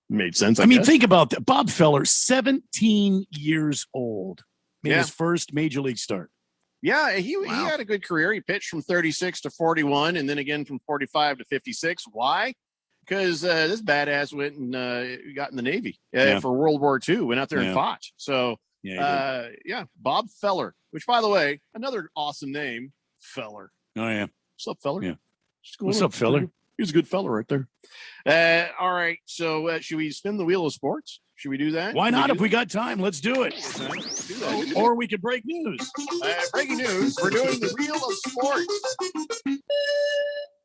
made sense. I mean, think about that. Bob Feller, 17 years old, made his first major league start. Yeah, he had a good career. He pitched from 36 to 41, and then again from 45 to 56. Why? Because this badass went and got in the Navy for World War II. Went out there and fought. So, Bob Feller. Which, by the way, another awesome name, Feller. Oh yeah, what's up, Feller? Yeah, what's up, Feller? He's a good fella right there. All right, so should we spin the wheel of sports? Should we do that? Why not? If we got time, let's do it. Or we could break news. Breaking news. We're doing the wheel of sports.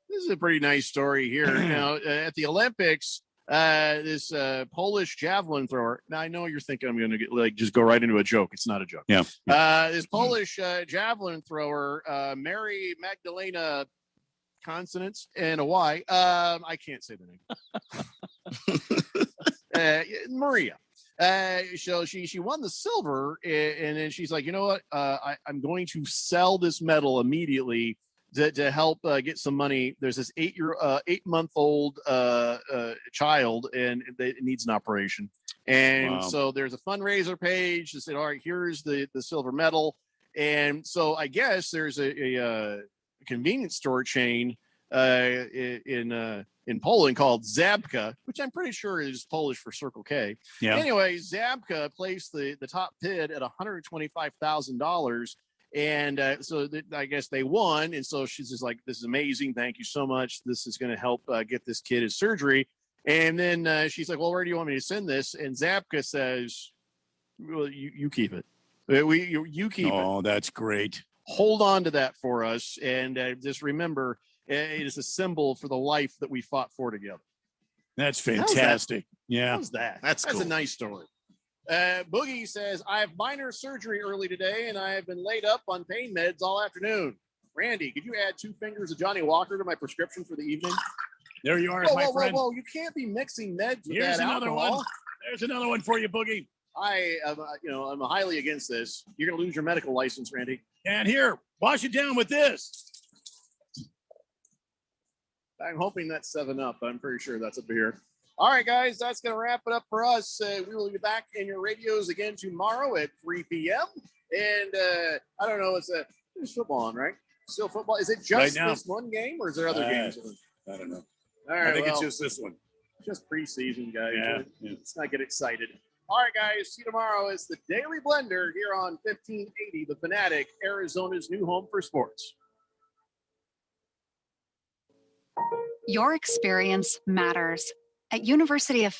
This is a pretty nice story here. Now, at the Olympics, this Polish javelin thrower. Now, I know you're thinking I'm going to just go right into a joke. It's not a joke. Yeah. This Polish javelin thrower, Mary Magdalena consonants and a Y. I can't say the name. Maria. So she won the silver, and then she's like, you know what? I'm going to sell this medal immediately to help get some money. There's this 8-month-old child, and it needs an operation. And so there's a fundraiser page that said, all right, here's the silver medal. And so I guess there's a convenience store chain in Poland called Zabka, which I'm pretty sure is Polish for Circle K. Yeah. Anyway, Zabka placed the top bid at $125,000. And I guess they won. And so she's just like, this is amazing. Thank you so much. This is going to help get this kid his surgery. And then she's like, well, where do you want me to send this? And Zabka says, well, you keep it. You keep it. Oh, that's great. Hold on to that for us. And just remember, it is a symbol for the life that we fought for together. That's fantastic. Yeah. How's that? That's cool. A nice story. Boogie says, I have minor surgery early today, and I have been laid up on pain meds all afternoon. Randy, could you add 2 fingers of Johnny Walker to my prescription for the evening? There you are, my friend. Whoa. You can't be mixing meds with Here's that another alcohol. one. There's another one for you, Boogie. I'm highly against this. You're going to lose your medical license, Randy. And here, wash it down with this. I'm hoping that's 7-Up. I'm pretty sure that's a beer. All right, guys, that's going to wrap it up for us. We will be back in your radios again tomorrow at 3 p.m. And I don't know, there's football on, right? Still football. Is it just this one game, or is there other games? I don't know. All right, I think it's just this one. Just preseason, guys. Yeah. Let's not get excited. All right, guys, see you tomorrow. It's the Daily Blender here on 1580, The Fanatic, Arizona's new home for sports. Your experience matters. At University of